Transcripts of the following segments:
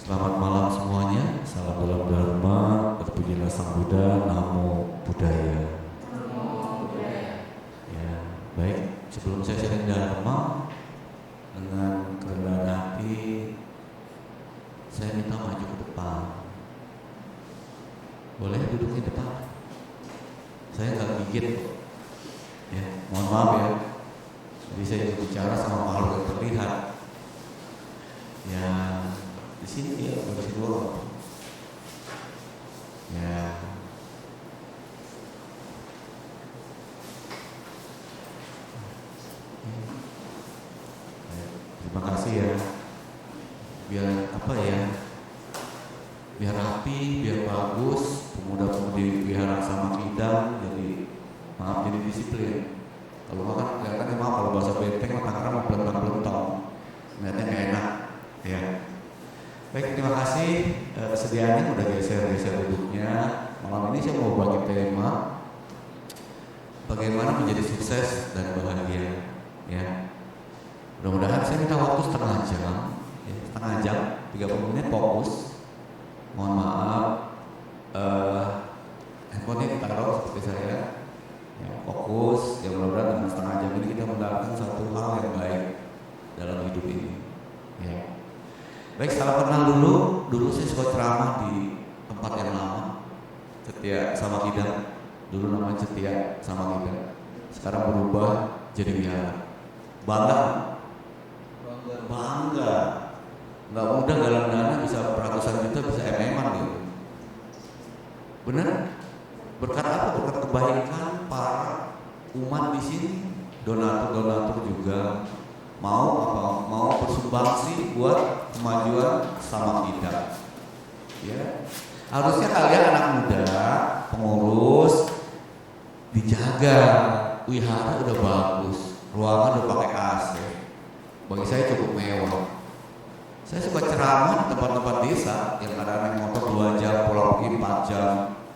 Selamat malam semuanya, salam dalam Dharma, terpujilah Sang Buddha, Namo Buddhaya. Ya, baik, sebelum saya sharing Dharma, dengan kerendahan hati, saya minta maju ke depan. Boleh duduk di depan? Saya nggak gigit kok. Ya, mohon maaf ya. Jadi saya bicara sama makhluk yang terlihat. Ya, di sini ya, di sini doang. Ya. Terima kasih ya. Biar apa ya? Biar rapi, biar bagus. Pemuda-pemudi wihara sama kidang jadi maaf jadi disiplin. Kalau makan kelihatannya maaf kalau bahasa benteng Tangerang mau pelentang-pelentang. Lihatnya nggak enak. Ya. Baik, terima kasih kesediaannya udah geser duduknya. Malam ini saya mau bagi tema bagaimana menjadi sukses dan bahagia. Ya, mudah-mudahan saya minta waktu setengah jam, ya, setengah jam, 30 menit fokus. Mohon maaf, handphone ditaruh seperti saya. Ya, fokus. Ya mudah-mudahan dengan setengah jam ini kita mendapatkan satu hal yang baik dalam hidup ini. Ya. Baik, salam kenal dulu. Dulu saya suka ceramah di tempat yang lama, Setia sama Kidang. Dulu namanya Setia sama Kidang. Sekarang berubah jadi wihara. Bangga. Nggak mudah galang dana bisa ratusan juta, bisa MM-an gitu. Bener? Berkat apa? Berkat kebaikan para umat di sini. Donatur juga mau bersumbangsi buat kemajuan sama kita. Ya. Harusnya kalian anak muda, pengurus dijaga. Wihara udah bagus, ruangan udah pakai AC. Bagi saya cukup mewah. Saya suka ceramah di tempat-tempat desa yang kadang naik motor 2 jam, pulang pergi 4 jam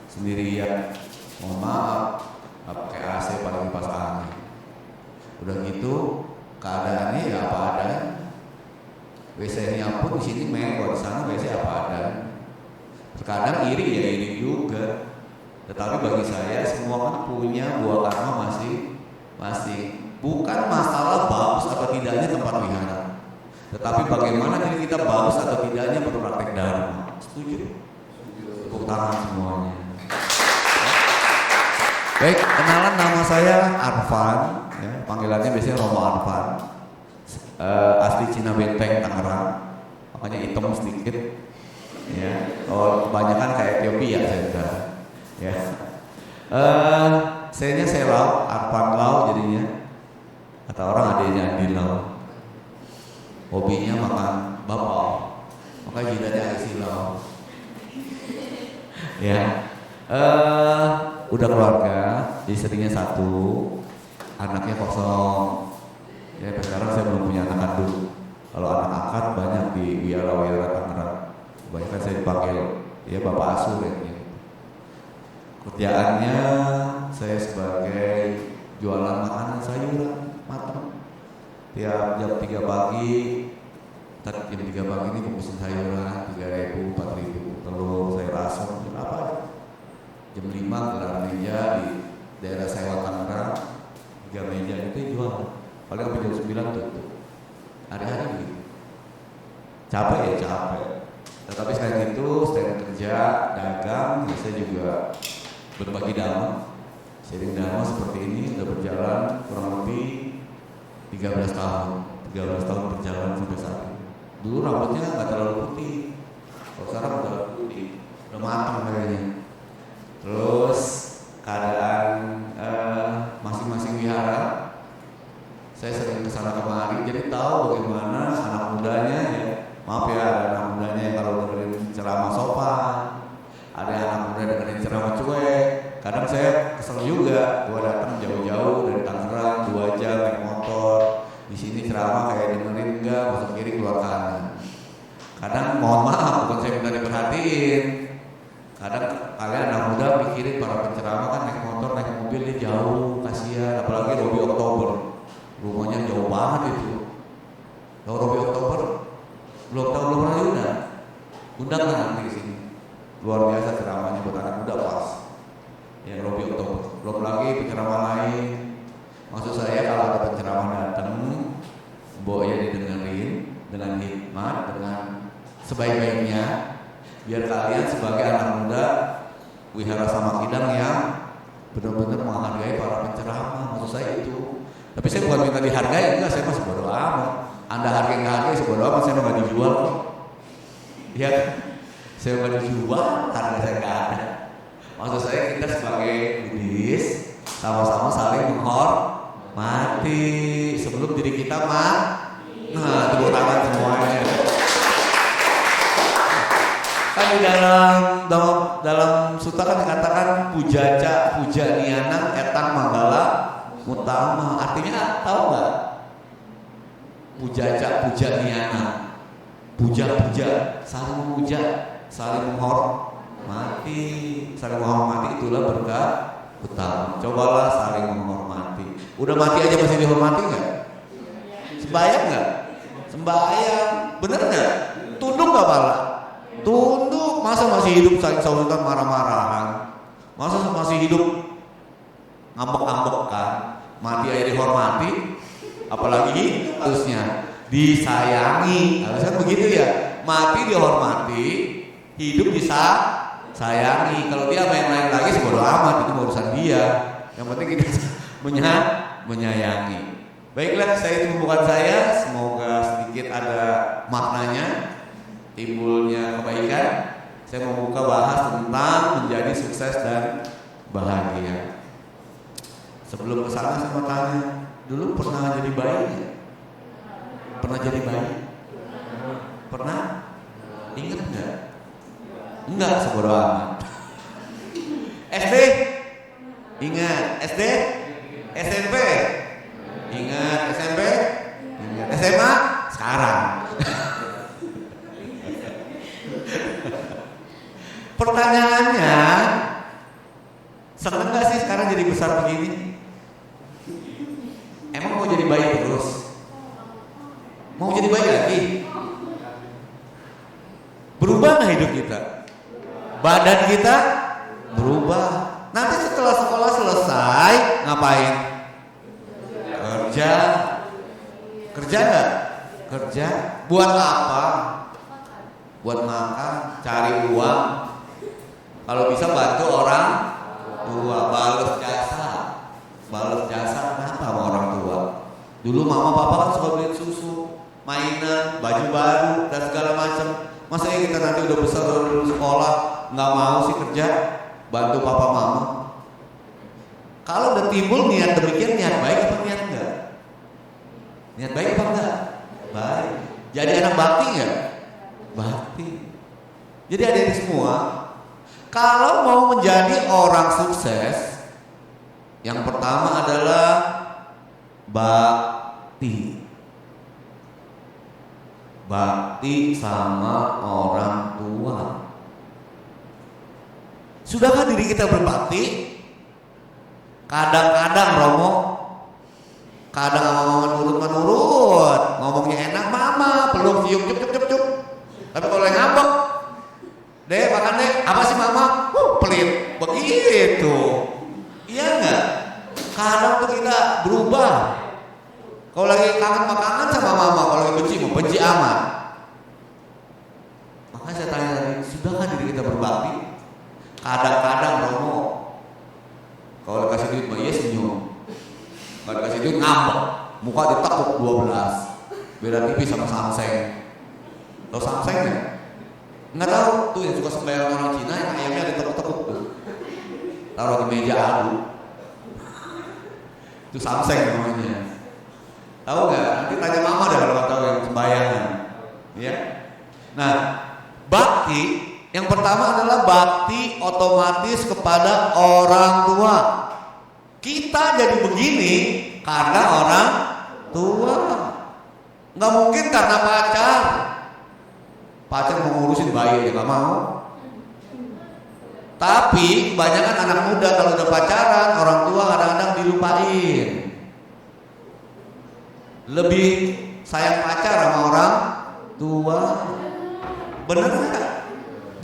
sendirian. Mohon maaf, nggak pakai AC pada kipas angin. Udah gitu keadaannya ya apa adanya. WC-nya pun di sini mewah, di sana WC apa adanya. Terkadang iri ya iri juga. Tetapi bagi saya semua kan punya buah karma masing-masing. Bukan masalah bagus atau tidaknya tempat wihara, tetapi bagaimana diri kita bagus atau tidaknya berpraktek dharma. Setuju? Tepuk tangan semuanya. Baik, kenalan, nama saya Arfan, ya, panggilannya biasanya Romo Arfan. Asli Cina Benteng, Tangerang, makanya hitam sedikit. Ya, kebanyakan kayak Ethiopia saya udah. Ya, saya Lau, Arfan Lau jadinya. Kata orang adanya Andi Lau. Hobinya makan bapau, makanya jidatnya isi lau. Ya, udah keluarga, istrinya 1, anaknya kosong. Ya, sekarang saya belum punya anak kandung. Kalau anak angkat banyak di wihara-wihara Tangerang. Kebanyakan saya dipanggil ya Bapak Asuh ya. Kerjaannya saya sebagai jualan makanan sayuran matang. Tiap jam 3 pagi, jam 3 pagi ini pemesan sayuran 3.000, 4.000, telur, sayur asam, apa aja. Jam 5 gelar meja di daerah Sewa Tangerang, 3 meja itu jual. Paling sampai jam 9 tutup. Hari-hari begitu. Capek ya capek. Tetapi selain itu, selain kerja, dagang, saya juga berbagi dharma. Sharing dharma seperti ini sudah berjalan kurang lebih 13 tahun berjalan sampai saat ini. Dulu rambutnya nggak terlalu putih, kalau sekarang udah putih, udah matang kayaknya. Terus keadaan masing-masing wihara, saya sering kesana kemari, jadi tahu bagaimana anak mudanya ya. Maaf ya, ada anak mudanya yang kalau dengerin ceramah sopan, ada anak muda dengerin ceramah cuek. Kadang saya kesel juga, gua datang jauh-jauh dari Tangerang 2 jam naik motor. Di sini ceramah kayak dengerin enggak, masuk kiri keluar kanan. Kadang mohon maaf, bukan saya minta diperhatiin. Kadang kalian anak muda pikirin para penceramah kan naik motor, naik mobil dia jauh, kasihan. Apalagi Robi Oktober, rumahnya jauh banget itu. Kalau Robi Oktober belum pernah diundang. undang nanti ke sini. Luar biasa ceramahnya buat anak muda pas. Yang Robi Oktober. Belum lagi penceramah lain. Maksud saya kalau ada penceramah datang, mboknya didengerin dengan hikmat, dengan sebaik-baiknya, biar kalian sebagai anak muda wihara sama kidang yang benar-benar menghargai para penceramah. Maksud saya itu. Tapi saya bukan minta dihargai, enggak, saya masih bodo amat. Anda hargai nggak hargai, saya bodo amat, saya nggak dijual kok. Iya, saya nggak dijual, harga saya nggak ada. Maksud saya kita sebagai Buddhis sama-sama saling menghormati sebelum diri kita mati. Nah, tepuk tangan semuanya. Kan di dalam sutta kan dikatakan pujaca pujanianang etang manggala utama. Artinya tahu nggak? Pujaca pujanianang, puja-puja, saling memuja, saling menghormati, saling menghormati itulah berkah utama. Cobalah saling menghormati. Udah mati aja masih dihormati nggak? Sembayang nggak? Sembayang, bener nggak? Tunduk nggak pala? Tunduk. Masa masih hidup saling sautan marah-marahan? Masa masih hidup ngambek-ngambekan? Mati aja dihormati, apalagi harusnya disayangi. Harusnya begitu ya. Mati dihormati, hidup disayangi. Kalau dia main lain lagi sebodo amat, itu urusan dia. Yang penting kita menyayangi. Baiklah, saya itu bukan saya. Semoga sedikit ada maknanya, timbulnya kebaikan. Saya mau buka bahas tentang menjadi sukses dan bahagia. Sebelum kesana saya mau tanya, dulu pernah jadi bayi? Pernah jadi bayi? Pernah? Ingat nggak? Enggak, sebodo amat. SD? Ingat. SD? SMP? Ingat. SMP? Ingat. SMA? Sekarang. Pertanyaannya, seneng gak sih sekarang jadi besar begini? Emang mau jadi bayi terus? Mau jadi bayi lagi? Berubah gak hidup kita? Badan kita berubah. Nanti setelah sekolah selesai ngapain? Kerja. Kerja gak? Kerja. Buat apa? Buat makan, cari uang. Kalau bisa bantu orang tua, balas jasa kenapa sama orang tua? Dulu mama papa kan suka beliin susu, mainan, baju baru dan segala macam. Masa ya kita nanti udah besar, udah lulus sekolah, nggak mau sih kerja, bantu papa mama? Kalau udah timbul niat demikian, niat baik apa niat enggak? Niat baik apa enggak? Baik. Jadi anak bakti enggak? Bakti. Jadi adik-adik semua, kalau mau menjadi orang sukses, yang pertama adalah bakti. Bakti sama orang tua. Sudahkah diri kita berbakti? Kadang-kadang Romo, kadang sama mama menurut, ngomongnya enak, mama peluk cium cup. Tapi kalau yang ngambek, deh makan deh, apa sih mama? Pelit, begitu. Iya nggak? Kadang tuh kita berubah. Kalau lagi kangen sama mama, kalau lagi benci amat. Makanya saya tanya tadi, sudahkah diri kita berbakti? Kadang-kadang Romo, kalau dikasih duit mah iya senyum, kalau dikasih duit ngambek, muka ditekuk 12. Beda tipis sama Samseng. Tahu Samseng ya? Nggak tahu tuh yang suka sembahyang orang Cina yang ayamnya ditekuk-tekuk tuh. Taruh di meja adu. Itu Samseng namanya. Tahu nggak? Nanti tanya mama dah kalau tahu yang sembayangan. Ya. Nah, bakti yang pertama adalah bakti otomatis kepada orang tua. Kita jadi begini karena orang tua. Nggak mungkin karena pacar. Pacar mau ngurusin bayi ya nggak mau. Tapi kebanyakan anak muda kalau udah pacaran, orang tua kadang-kadang dilupain. Lebih sayang pacar sama orang tua. Bener nggak?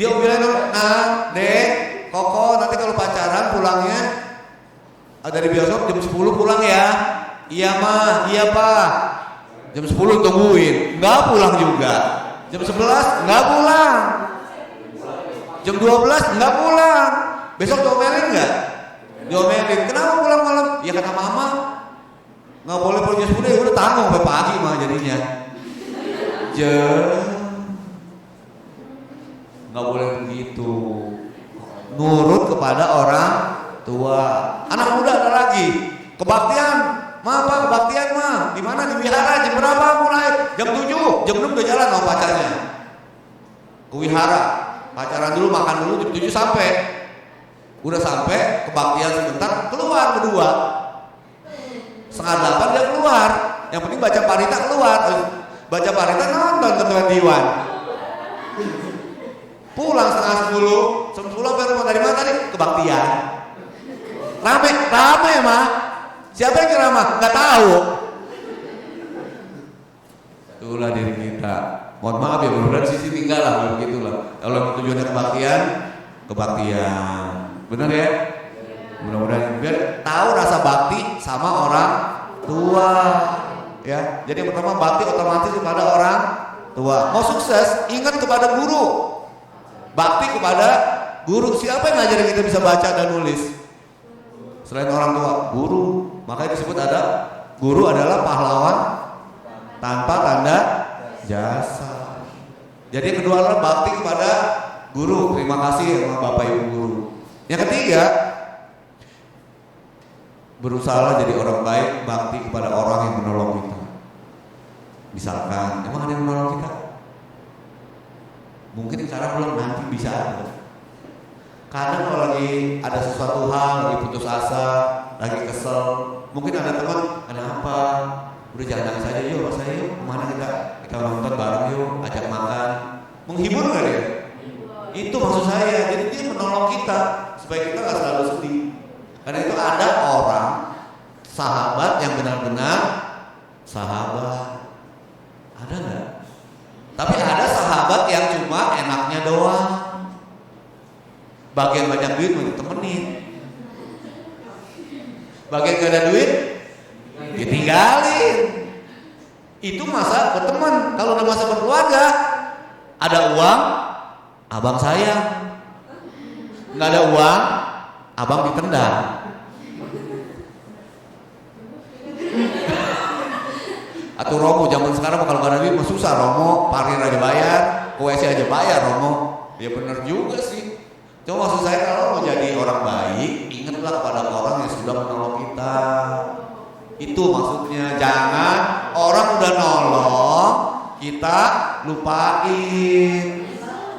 Dia bilang, nah, Dek, Koko, nanti kalau pacaran pulangnya dari bioskop jam 10 pulang ya. Iya mah, iya pak. Jam 10 tungguin, nggak pulang juga. Jam 11 nggak pulang. Jam 12 nggak pulang. Besok diomelin nggak? Diomelin. Kenapa pulang malam? Ya kata mama nggak boleh pulang jam 10, ya udah tanggung sampai pagi mah jadinya. Nggak boleh begitu. Nurut kepada orang tua. Anak muda ada lagi kebaktian. Ma pak, kebaktian mah di mana? Di wihara. Jam berapa mulai? Jam 7, jam 6 udah jalan sama pacarnya ke wihara. Pacaran dulu, makan dulu, jam 7 sampai. Udah sampai kebaktian sebentar, keluar berdua. Setengah 8 dia keluar. Yang penting baca parita keluar. Baca parita nonton ketua Diwan. Pulang setengah 10, sampai rumah dari mana tadi? Kebaktian. Rame mah. Siapa yang kira mah? Nggak tahu. Itulah diri kita. Mohon maaf ya, mudah-mudahan sisi tinggal lah, begitulah. Kalau tujuannya kebaktian. Benar ya? Mudah-mudahan biar tahu rasa bakti sama orang tua. Ya, jadi yang pertama bakti otomatis kepada orang tua. Mau sukses, ingat kepada guru. Bakti kepada guru. Siapa yang ngajarin kita bisa baca dan nulis? Selain orang tua, guru. Makanya disebut ada guru adalah pahlawan tanpa tanda jasa. Jadi yang kedua adalah bakti kepada guru. Terima kasih sama Bapak Ibu guru. Yang ketiga, berusaha jadi orang baik, bakti kepada orang yang menolong kita. Misalkan, emang ada yang menolong kita? Mungkin sekarang belum, nanti bisa ada. Karena kalau lagi ada sesuatu hal, lagi putus asa, lagi kesel, mungkin ada teman, kenapa? Udah jangan saja yuk, saya yuk, kemana kita nonton bareng yuk, ajak makan, menghibur nggak dia? Itu maksud saya. Jadi dia menolong kita supaya kita nggak selalu sedih. Karena itu ada orang sahabat yang benar-benar sahabat, ada nggak? Tapi ada sahabat yang cuma enaknya doang. Bagian banyak duit mau ditemenin, bagian gak ada duit ditinggalin. Itu masa berteman. Kalau udah masa berkeluarga, ada uang abang sayang, nggak ada uang abang ditendang. Atau Romo zaman sekarang kalau nggak ada duit mah susah. Romo parir aja bayar, ke WC aja bayar Romo. Ya benar juga sih. Cuma maksud saya kalau mau jadi orang baik, ingatlah pada orang yang sudah menolong kita. Itu maksudnya. Jangan orang udah nolong kita lupain.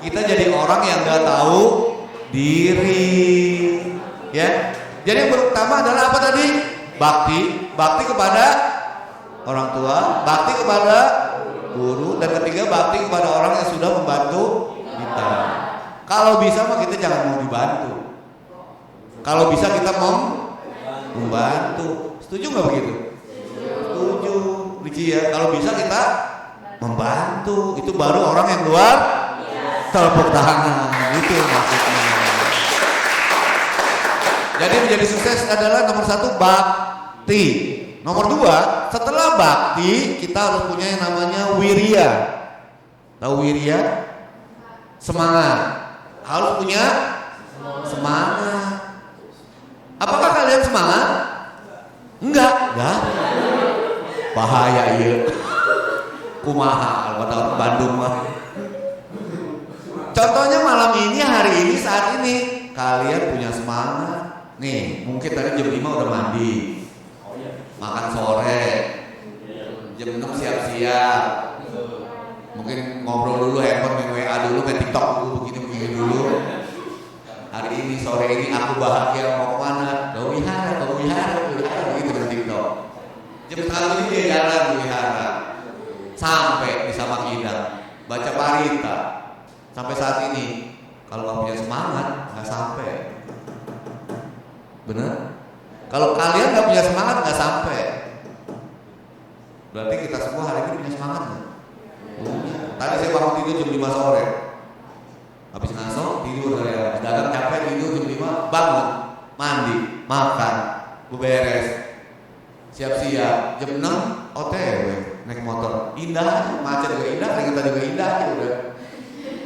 Kita jadi orang yang gak tahu diri. Ya. Jadi yang pertama adalah apa tadi? Bakti kepada orang tua, bakti kepada guru, dan ketiga bakti kepada orang yang sudah membantu kita. Kalau bisa mah kita jangan mau dibantu. Kalau bisa kita membantu. Setuju nggak begitu? Setuju, Ricci ya. Kalau bisa kita membantu, itu baru orang yang luar tepuk tangan. Itu maksudnya. Jadi menjadi sukses adalah nomor 1 bakti. Nomor 2, setelah bakti kita harus punya yang namanya wirya. Tahu wirya? Semangat. Harus punya semangat. Apakah kalian semangat? Enggak. Bahaya iya. Kumaha kata orang Bandung mah. Contohnya malam ini, hari ini, saat ini kalian punya semangat. Nih, mungkin tadi jam 5 udah mandi, makan sore, jam 6 siap-siap, mungkin ngobrol dulu, handphone, main WA dulu, main TikTok dulu, begini dulu. Hari ini, sore ini aku bahagia, mau kemana? Ke wihara, begitu main TikTok. Jam 1 ini dia jalan ke wihara, sampai di Samakidang, baca parita. Sampai saat ini, kalau nggak punya semangat, nggak sampai. Bener? Kalau kalian nggak punya semangat, nggak sampai. Berarti kita semua hari ini punya semangat nggak? Tadi saya bangun tidur jam 5 sore. Habis ngaso makan, beberes, siap-siap, jam 6 OTW naik motor, indah, macet juga indah, keringetan juga indah, udah.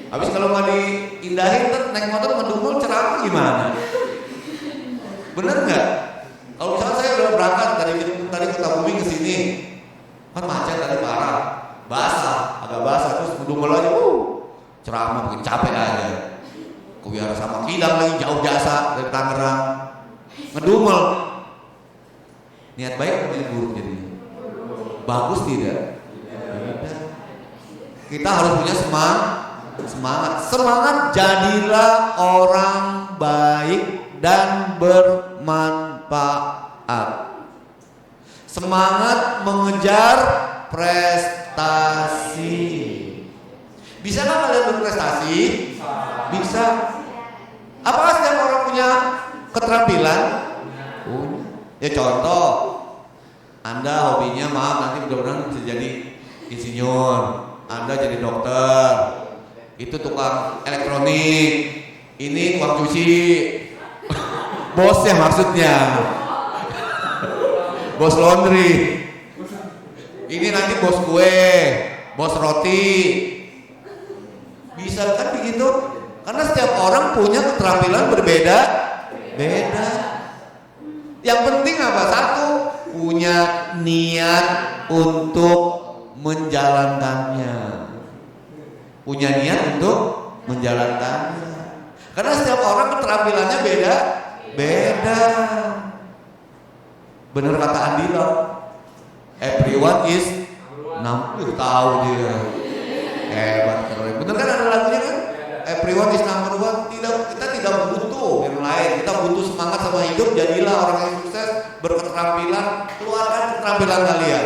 Habis kalau nggak diindahin, naik motor ngedumul ceramah gimana? Bener nggak? Kalau misalnya saya udah berangkat dari Kertabumi ke sini, kan macet tadi parah, basah, agak basah, terus ngedumul aja, ceramah bikin capek aja. Kau biar sama Kidang lagi jauh jasa dari Tangerang, ngedumel. Niat baik atau niat buruk jadinya? Bagus tidak? Tidak. Kita harus punya semangat. Jadilah orang baik dan bermanfaat. Semangat mengejar prestasi. Bisa nggak kalian berprestasi? Bisa. Apakah setiap orang punya keterampilan? Ya contoh, Anda hobinya nanti mudah-mudahan bisa jadi insinyur, Anda jadi dokter, itu tukang elektronik, ini tukang cuci, bosnya maksudnya, bos laundry, ini nanti bos kue, bos roti, bisa kan begitu? Karena setiap orang punya keterampilan berbeda. Yang penting apa? Satu, punya niat untuk menjalankannya. Karena setiap orang keterampilannya beda. Bener kata Andila, everyone is tahu dia. Hebat, bener kan ada lagunya kan? Everyone is number one. Kita tidak butuh yang lain. Kita butuh semangat sama hidup. Jadilah orang yang sukses, berketerampilan. Keluarkan keterampilan kalian.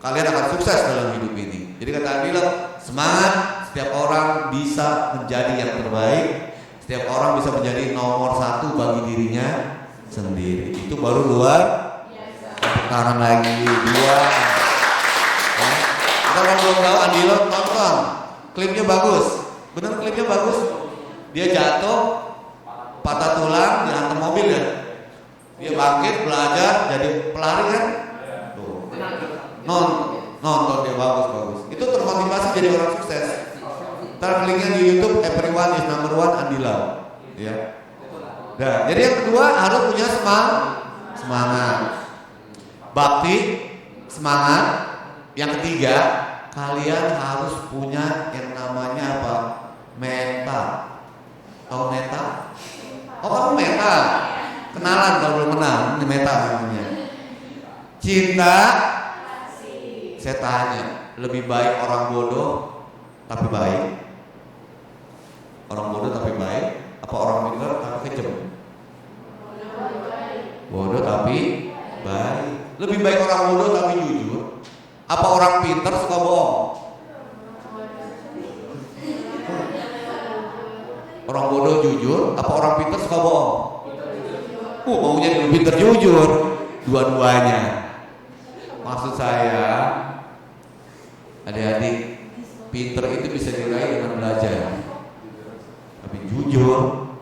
Kalian akan sukses dalam hidup ini. Jadi kata Andila, semangat. Setiap orang bisa menjadi yang terbaik. Setiap orang bisa menjadi nomor 1 bagi dirinya sendiri. Itu baru luar biasa. Lagi 2. Kita belum tahu Andila, tonton. Klipnya bagus. Bener klipnya bagus. Dia jatuh, patah tulang, dihantam mobil ya. Dia bangkit, belajar, jadi pelari kan. Tuh. Nonton dia bagus. Itu termotivasi jadi orang sukses. Ntar linknya di YouTube, everyone is number one Andila. Ya. Nah, jadi yang kedua harus punya semangat. Bakti, semangat. Yang ketiga, kalian harus punya yang namanya apa? Meta. Tahu meta? Oh, kamu meta. Kenalan kalau belum kenal, ini meta namanya. Cinta. Saya tanya, lebih baik orang bodoh tapi baik? Orang bodoh tapi baik? Apa orang pintar tapi kejam? Bodoh tapi baik. Lebih baik orang bodoh tapi jujur? Apa orang pintar suka bohong? Orang bodoh jujur, apa orang pintar suka bohong? Maunya pintar jujur, dua-duanya. Maksud saya, adik-adik, pintar itu bisa diraih dengan belajar. Tapi jujur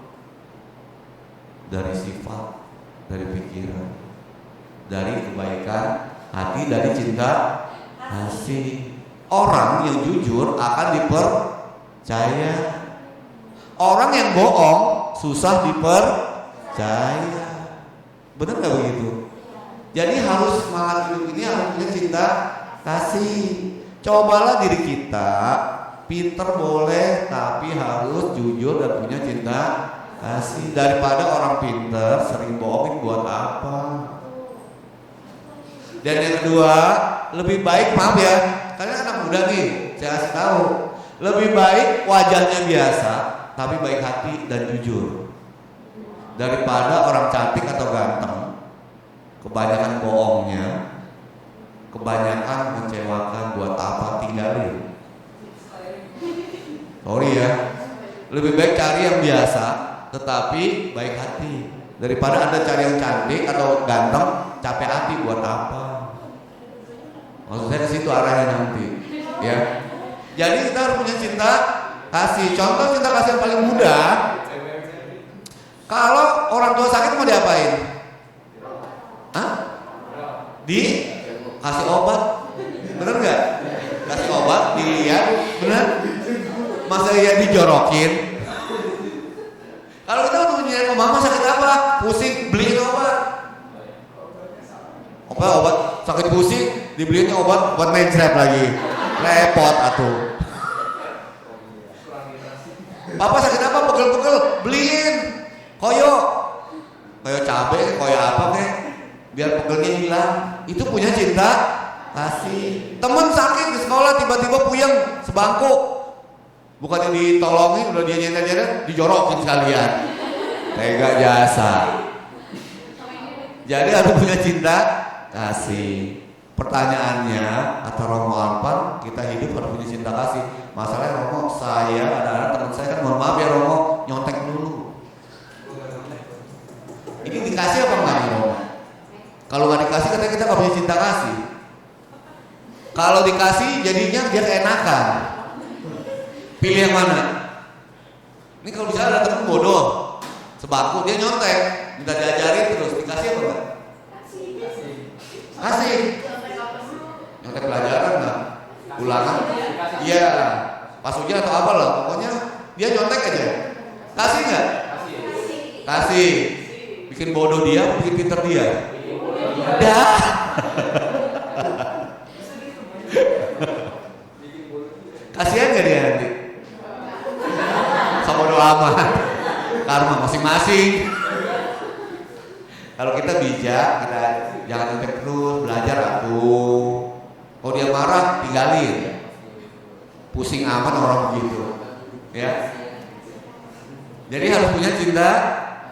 dari sifat, dari pikiran, dari kebaikan hati, dari cinta kasih. Orang yang jujur akan dipercaya. Orang yang bohong susah dipercaya. Benar nggak begitu? Jadi harus semangat hidup ini harus punya cinta kasih. Cobalah diri kita, pinter boleh, tapi harus jujur dan punya cinta kasih. Daripada orang pinter sering bohongin buat apa? Dan yang kedua, lebih baik, maaf ya, kalian anak muda nih, saya kasih tahu, lebih baik wajahnya biasa, tapi baik hati dan jujur, daripada orang cantik atau ganteng, kebanyakan bohongnya, kebanyakan mengecewakan, buat apa, tinggalin. Sorry ya, lebih baik cari yang biasa, tetapi baik hati, daripada Anda cari yang cantik atau ganteng, capek hati, buat apa? Maksud saya ke situ arahnya nanti, ya. Jadi kita harus punya cinta kasih. Contoh cinta kasih yang paling mudah. Kalau orang tua sakit mau diapain? kasih obat, bener nggak? Kasih obat, dilihat, bener? Masa ya dijorokin? Kalau kita untuk nyari mama sakit apa? Pusing, beliin obat. Obat sakit pusing, dibeliin obat buat mencret lagi, repot atuh. Papa sakit apa? Pegel-pegel, beliin koyo cabe, koyo apa kek, biar pegelnya hilang. Itu punya cinta kasih. Temen sakit di sekolah tiba-tiba puyeng sebangku, bukannya ditolongin, udah dia nyender dijorokin sekalian. Tega jasa. Jadi harus punya cinta kasih. Pertanyaannya, kata Romo Arpan, kita hidup harus punya cinta kasih. Masalahnya Romo, saya ada anak teman saya kan, mohon maaf ya Romo, nyontek dulu. Ini dikasih apa enggak nih Romo? Kalau nggak dikasih katanya kita nggak punya cinta kasih. Kalau dikasih jadinya dia keenakan. Pilih yang mana? Ini kalau bisa ada temen bodoh, sebangku dia nyontek, minta diajarin terus, dikasih apa enggak? Kasih. Nyontek pelajaran enggak? Ulangan? Iya. Pas ujian atau apa lah, pokoknya dia nyontek aja. Kasih enggak? Kasih. Bikin bodoh dia, bikin pinter dia. Dah. Kasihan gak dia nanti? Sama bodo amat. Karma masing-masing. Kalau kita bijak, kita jangan nyontek terus, belajar atuh. Kalau dia marah, tinggalin. Pusing amat orang begitu. Ya. Jadi harus punya cinta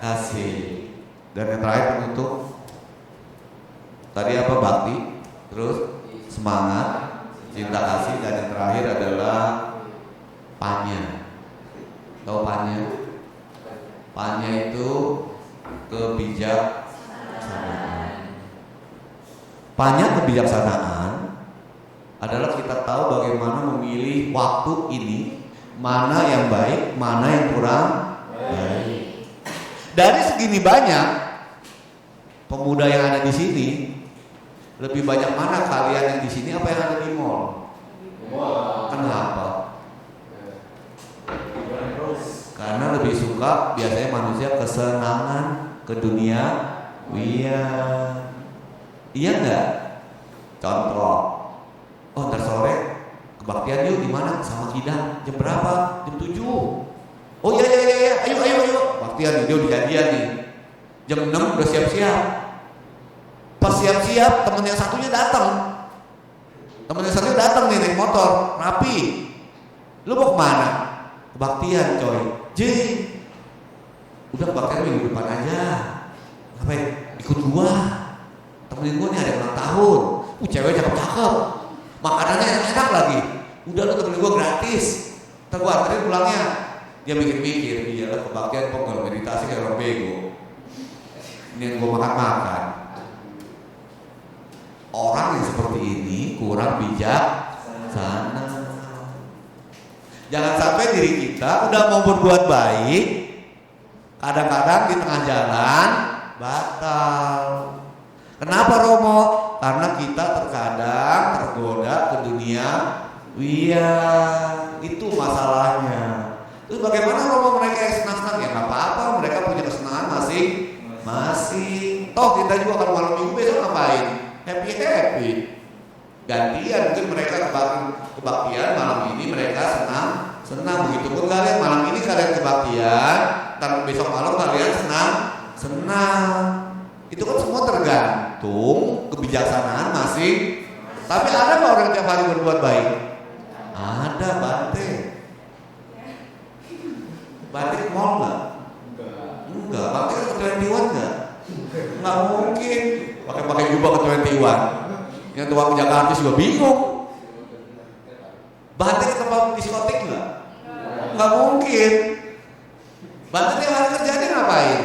kasih. Dan yang terakhir penutup, tadi apa? Bakti, terus semangat, cinta kasih, dan yang terakhir adalah panya. Tahu panya? Panya itu kebijaksanaan. Panya kebijaksanaan adalah kita tahu bagaimana memilih waktu ini, mana yang baik, mana yang kurang baik. Dari segini banyak pemuda yang ada di sini, lebih banyak mana kalian yang di sini apa yang ada di mall? Kenapa? Karena lebih suka biasanya manusia kesenangan ke dunia. Iya enggak? Contoh, oh ntar sore kebaktian yuk di mana? Sama Kidang. Jam berapa? Jam 7. Oh iya, ayo. Baktian dia udah jadian nih. Jam 6 udah siap-siap. Pas siap-siap temen yang satunya datang. Temen yang satunya datang nih naik motor, rapi. Lu mau kemana? Kebaktian coy. Udah kebaktian minggu depan aja. Ngapain? Ikut gua. Temenin gua nih ada ulang tahun. Cewek cakep-cakep. Makanannya enak lagi. Udah lu temenin gua gratis. Ntar gua anterin pulangnya. Dia mikir-mikir, iyalah kebaktian kok kalau meditasi kayak orang bego. Ini yang gua makan-makan. Orang yang seperti ini kurang bijaksana. Jangan sampai diri kita udah mau berbuat baik, kadang-kadang di tengah jalan batal. Kenapa Romo? Karena kita terkadang tergoda ke dunia. Itu masalahnya. Terus bagaimana Romo mereka yang senang-senang? Ya nggak apa-apa, mereka punya kesenangan masing-masing. Toh kita juga kalau malam minggu besok ngapain? Happy. Gantian mungkin mereka kebaktian malam ini mereka senang. Begitupun kalian malam ini kalian kebaktian, ntar besok malam kalian senang. Itu kan semua tergantung kebijaksanaan masing. Tapi ada nggak orang tiap hari berbuat baik? Ada, Bante. Bante ke mall nggak? Enggak. Bante ke 21 nggak? Nggak mungkin. Pakai jubah ke 21. Yang tua ke Jakarta juga bingung. Bante ke tempat diskotik nggak? Nggak mungkin. Bante tiap hari kerjanya ngapain?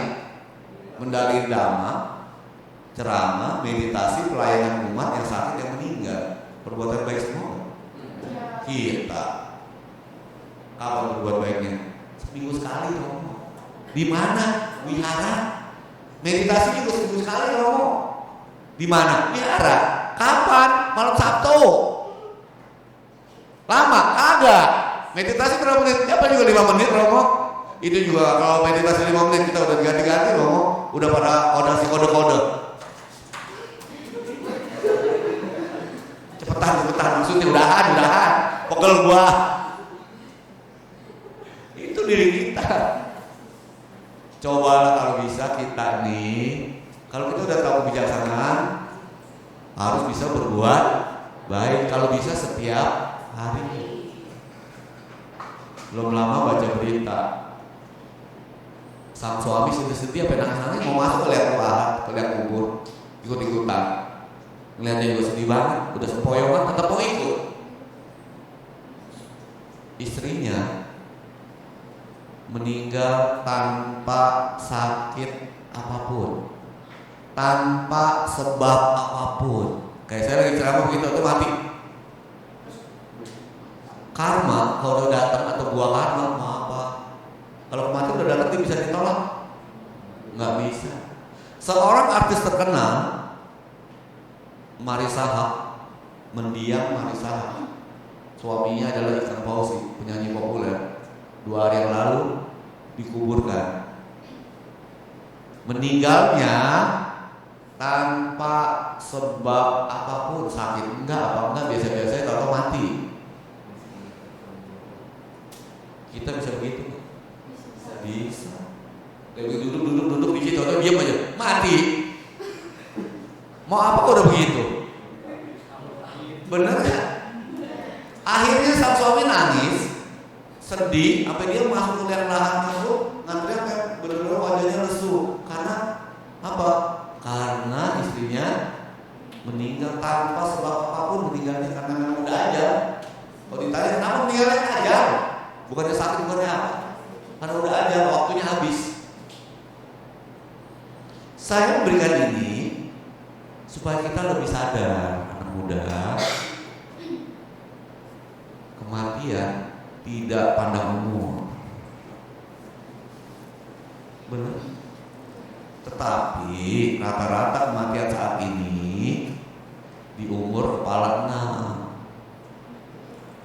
Mendalin dhamma, ceramah, meditasi, pelayanan umat yang sakit, yang meninggal. Perbuatan baik semua. Kita kapan berbuat baiknya? Seminggu sekali Romo. Di mana? Wihara. Meditasi juga seminggu sekali Romo. Di mana? Wihara. Kapan? Malam Sabtu. Lama? Kagak. Meditasi berapa menit? Ya paling juga 5 menit Romo. Itu juga kalau meditasi 5 menit kita udah ganti-ganti Romo. Udah pada kode-kode. Cepetan maksudnya udahan. Pegel gua. Itu diri kita. Cobalah kalau bisa kita nih, kalau kita udah tahu kebijaksanaan, harus bisa berbuat baik. Kalau bisa setiap hari. Belum lama baca berita, sang suami sedih-sedih apa nangis-nangis mau masuk ke lihat kubur, ikut-ikutan. Ngeliatnya juga sedih banget, udah sempoyongan tetap mau ikut. Istrinya meninggal tanpa sakit apapun, tanpa sebab apapun. Kayak saya lagi ceramah begitu tuh mati. Karma kalau udah datang atau buah karma mau apa? Kalau kematian udah datang dia bisa ditolak? Nggak bisa. Seorang artis terkenal, Marissa Haque, mendiang Marissa Haque. Suaminya adalah Ikang Fauzi, penyanyi populer. 2 hari yang lalu dikuburkan. Meninggalnya tanpa sebab apapun, sakit enggak, biasa-biasa atau mati. Kita bisa begitu? Bisa. Duduk di situ atau diam aja, mati. Mau apa kok udah begitu? Bener gak? Akhirnya sang suami nangis, sedih, sampai dia masuk ke liang lahan itu, ngantri sampai bener-bener wajahnya lesu. Karena apa? Karena istrinya meninggal tanpa sebab apapun, meninggalnya karena memang udah aja. Kalau ditanya kenapa meninggalnya aja? Bukannya sakit, bukannya apa? Karena udah aja, waktunya habis. Saya memberikan ini supaya kita lebih sadar, anak muda, kematian tidak pandang umur. Benar. Tetapi rata-rata kematian saat ini di umur kepala 6.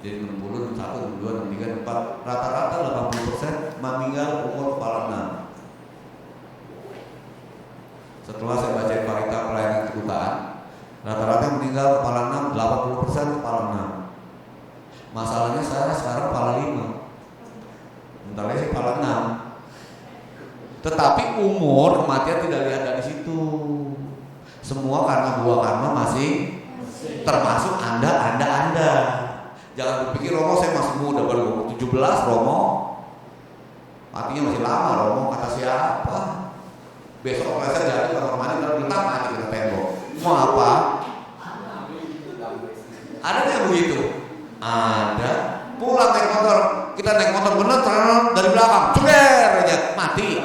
Jadi 60, 61, 62, 63, 64, rata-rata 80% meninggal umur kepala 6. Setelah saya baca Parita Pelayanan Kedutaan, rata-rata yang meninggal kepala 6, 80% kepala 6. Masalahnya saya sekarang kepala 5. Bentar lagi kepala 6. Tetapi umur kematian tidak lihat dari situ. Semua karena buah karma masih termasuk Anda. Jangan berpikir Romo saya masih muda, baru 17 Romo, matinya masih lama Romo, kata siapa? Besok kalau saya jadi kamar mandi terletak mati kena tembok. Mau apa? Ada yang begitu? Ada. Pulang naik motor, kita naik motor bener dari belakang, celer aja mati.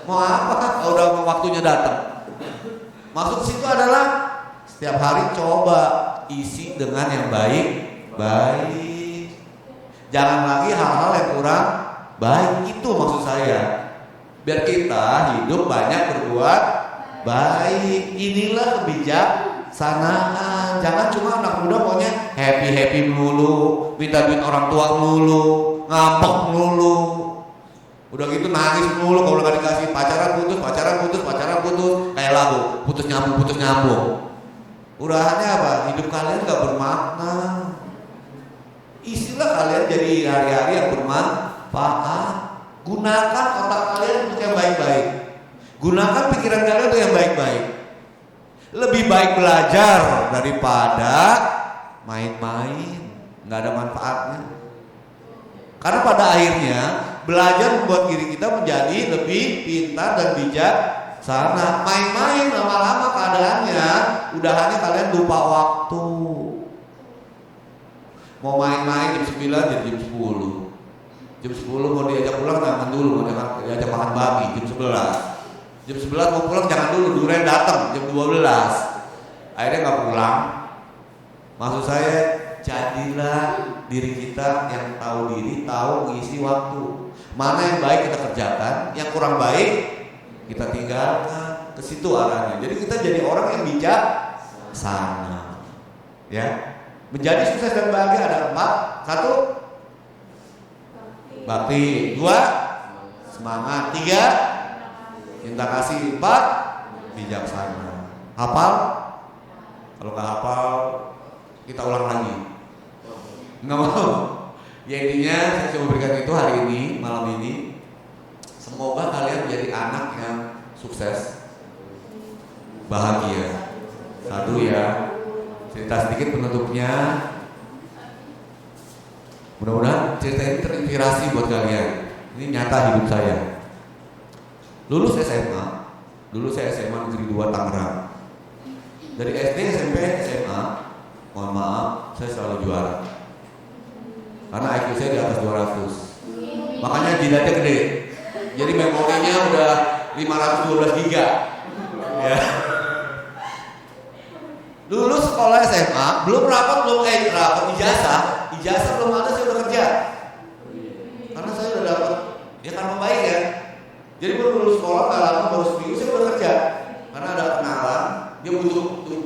Mau apa? Udah waktunya datang. Maksud situ adalah setiap hari coba isi dengan yang baik. Jangan lagi hal-hal yang kurang baik. Itu maksud saya. Biar kita hidup banyak berbuat baik. Inilah kebijaksanaan. Jangan cuma anak muda maunya happy melulu, minta duit orang tua melulu, ngambek melulu. Udah gitu nangis melulu kalau nggak dikasih. Pacaran putus. Kayak lagu putus nyambung. Udahannya apa? Hidup kalian nggak bermakna. Isilah kalian jadi hari-hari yang bermanfaat. Gunakan otak kalian untuk yang baik-baik. Gunakan pikiran kalian untuk yang baik-baik. Lebih baik belajar daripada main-main, nggak ada manfaatnya. Karena pada akhirnya belajar membuat diri kita menjadi lebih pintar dan bijaksana. Main-main lama-lama keadaannya, udahannya kalian lupa waktu. Mau main-main jam 9 jadi jam 10. Jam 10 mau diajak pulang jangan dulu, mau diajak makan babi jam 11. Jam 11 mau pulang jangan dulu, duren datang jam 12. Akhirnya nggak pulang. Maksud saya jadilah diri kita yang tahu diri, tahu mengisi waktu. Mana yang baik kita kerjakan, yang kurang baik kita tinggalkan. ke situ arahnya. Jadi kita jadi orang yang bijaksana. Ya. Menjadi sukses dan bahagia ada 4. 1, bakti. 2, semangat. 3, cinta kasih. 4, bijaksana. Hafal? Kalau nggak hafal, kita ulang lagi. Nggak mau. Ya intinya saya coba berikan itu hari ini, malam ini. Semoga kalian menjadi anak yang sukses, bahagia. 1 ya. Cerita sedikit penutupnya. Mudah-mudahan cerita ini terinspirasi buat kalian. Ini nyata hidup saya. Lulus SMA. Dulu saya SMA Negeri 2 Tangerang. Dari SD, SMP, SMA, mohon maaf, saya selalu juara. Karena IQ saya di atas 200. Makanya jidatnya gede. Jadi memorinya udah 512 giga. Ya. Dulu sekolah SMA, belum rapat ijazah. Ijazah belum ada, saya udah kerja. Karena saya udah dapat, ya karena baik ya. Jadi baru lulus sekolah, nggak lama baru seminggu saya udah kerja. Karena ada kenalan, dia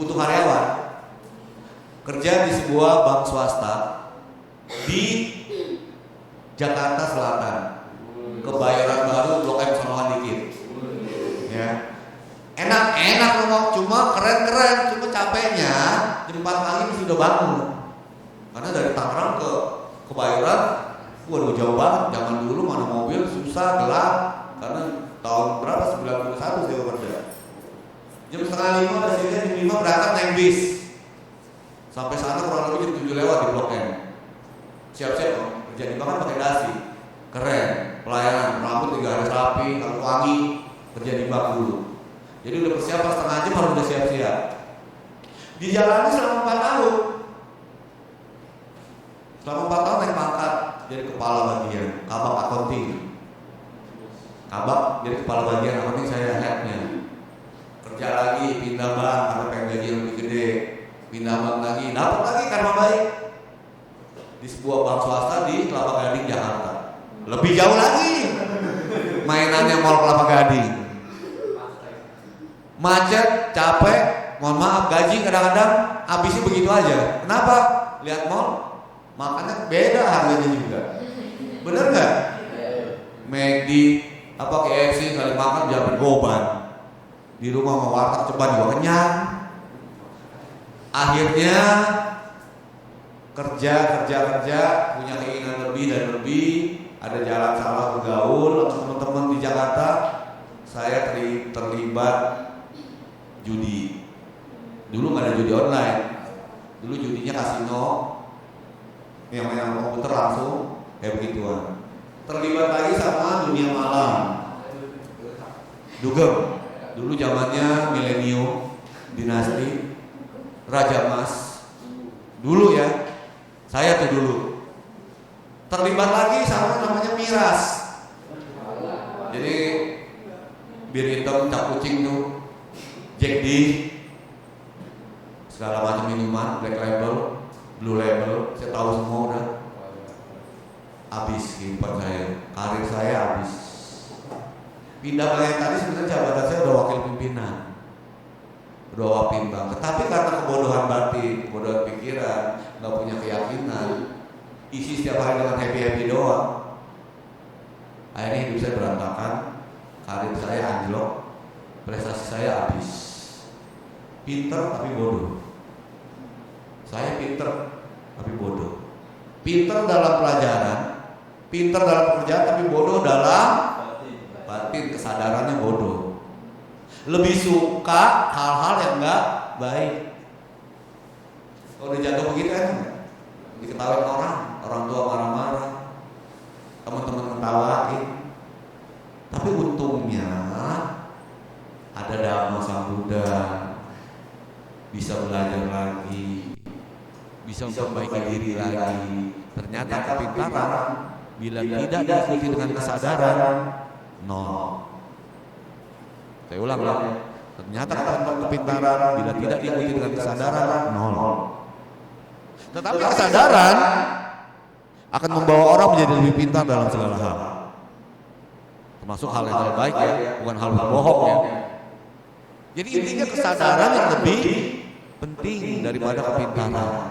butuh karyawan. Kerja di sebuah bank swasta di Jakarta Selatan. Kebayoran Baru, Blok M Sonoan dikit. Ya. Enak loh, cuma keren, cuma capeknya jam 4 pagi mesti udah bangun. Karena dari Tangerang ke Kebayoran, waduh jauh banget. Zaman dulu mana mobil susah, gelap. Karena tahun berapa? 91 saya kerja. Jam 4:30 dari sini, jam 5 berangkat naik bis. Sampai sana kurang lebih jam 7 lewat di Blok M. Siap-siap kerja di bank pakai dasi. Keren, pelayanan, rambut 3 hari rapi, kalau wangi, kerja di bank dulu. Jadi udah persiapan setengah jam harus udah siap-siap. Dijalani selama 4 tahun. Selama 4 tahun naik pangkat jadi kepala bagian, kabak accounting. Kabak jadi kepala bagian accounting, saya headnya. Kerja lagi, pindah bank karena pengen gaji yang lebih gede. Pindah bank lagi, dapat lagi karena baik. Di sebuah bank swasta di Kelapa Gading, Jakarta. Lebih jauh lagi. Mainannya Mall Kelapa Gading. Macet, capek, mohon maaf, gaji kadang-kadang habisnya begitu aja. Kenapa? Lihat mall, makannya beda harganya juga. Bener nggak? McD, KFC kali makan jangan beban. Di rumah mau warteg ceban juga kenyang. Akhirnya kerja, punya keinginan lebih dan lebih. Ada jalan salah bergaul sama teman-teman di Jakarta. Saya terlibat judi. Dulu nggak ada judi online. Dulu judinya kasino, yang main komputer langsung kayak begituan. Terlibat lagi sama dunia malam. Dugem. Dulu zamannya milenium, dinasti, Raja Mas. Dulu ya, saya tuh dulu. Terlibat lagi sama namanya miras. Jadi bir hitam, cap kucing tuh, Jack D, segala macam minuman, Black Label, Blue Label, saya tahu semua udah. Habis kehidupan saya, karir saya habis. Pindah ke yang tadi sebenarnya jabatan saya udah wakil pimpinan, udah wapin bang. Tetapi karena kebodohan batin, kebodohan pikiran, nggak punya keyakinan, isi setiap hari dengan happy doang. Akhirnya hidup saya berantakan, karir saya anjlok, prestasi saya habis. Pinter tapi bodoh. Saya pinter tapi bodoh. Pinter dalam pelajaran, pinter dalam pekerjaan tapi bodoh dalam batin, kesadarannya bodoh. Lebih suka hal-hal yang enggak baik. Kalau udah jatuh begitu enak enggak? Diketawain orang tua marah-marah, teman-teman ketawain. Tapi untungnya ada Dhamma Sang Buddha, bisa belajar lagi, bisa memperbaiki diri lagi. Ternyata kepintaran bila tidak diikuti dengan kesadaran, nol. Saya ulang ya. Ternyata kepintaran bila tidak diikuti dengan kesadaran, nol. Tetapi kesadaran akan membawa orang menjadi lebih pintar dalam segala hal, termasuk hal yang baik ya, bukan hal berbohong ya. Jadi intinya kesadaran yang lebih penting daripada kepintaran.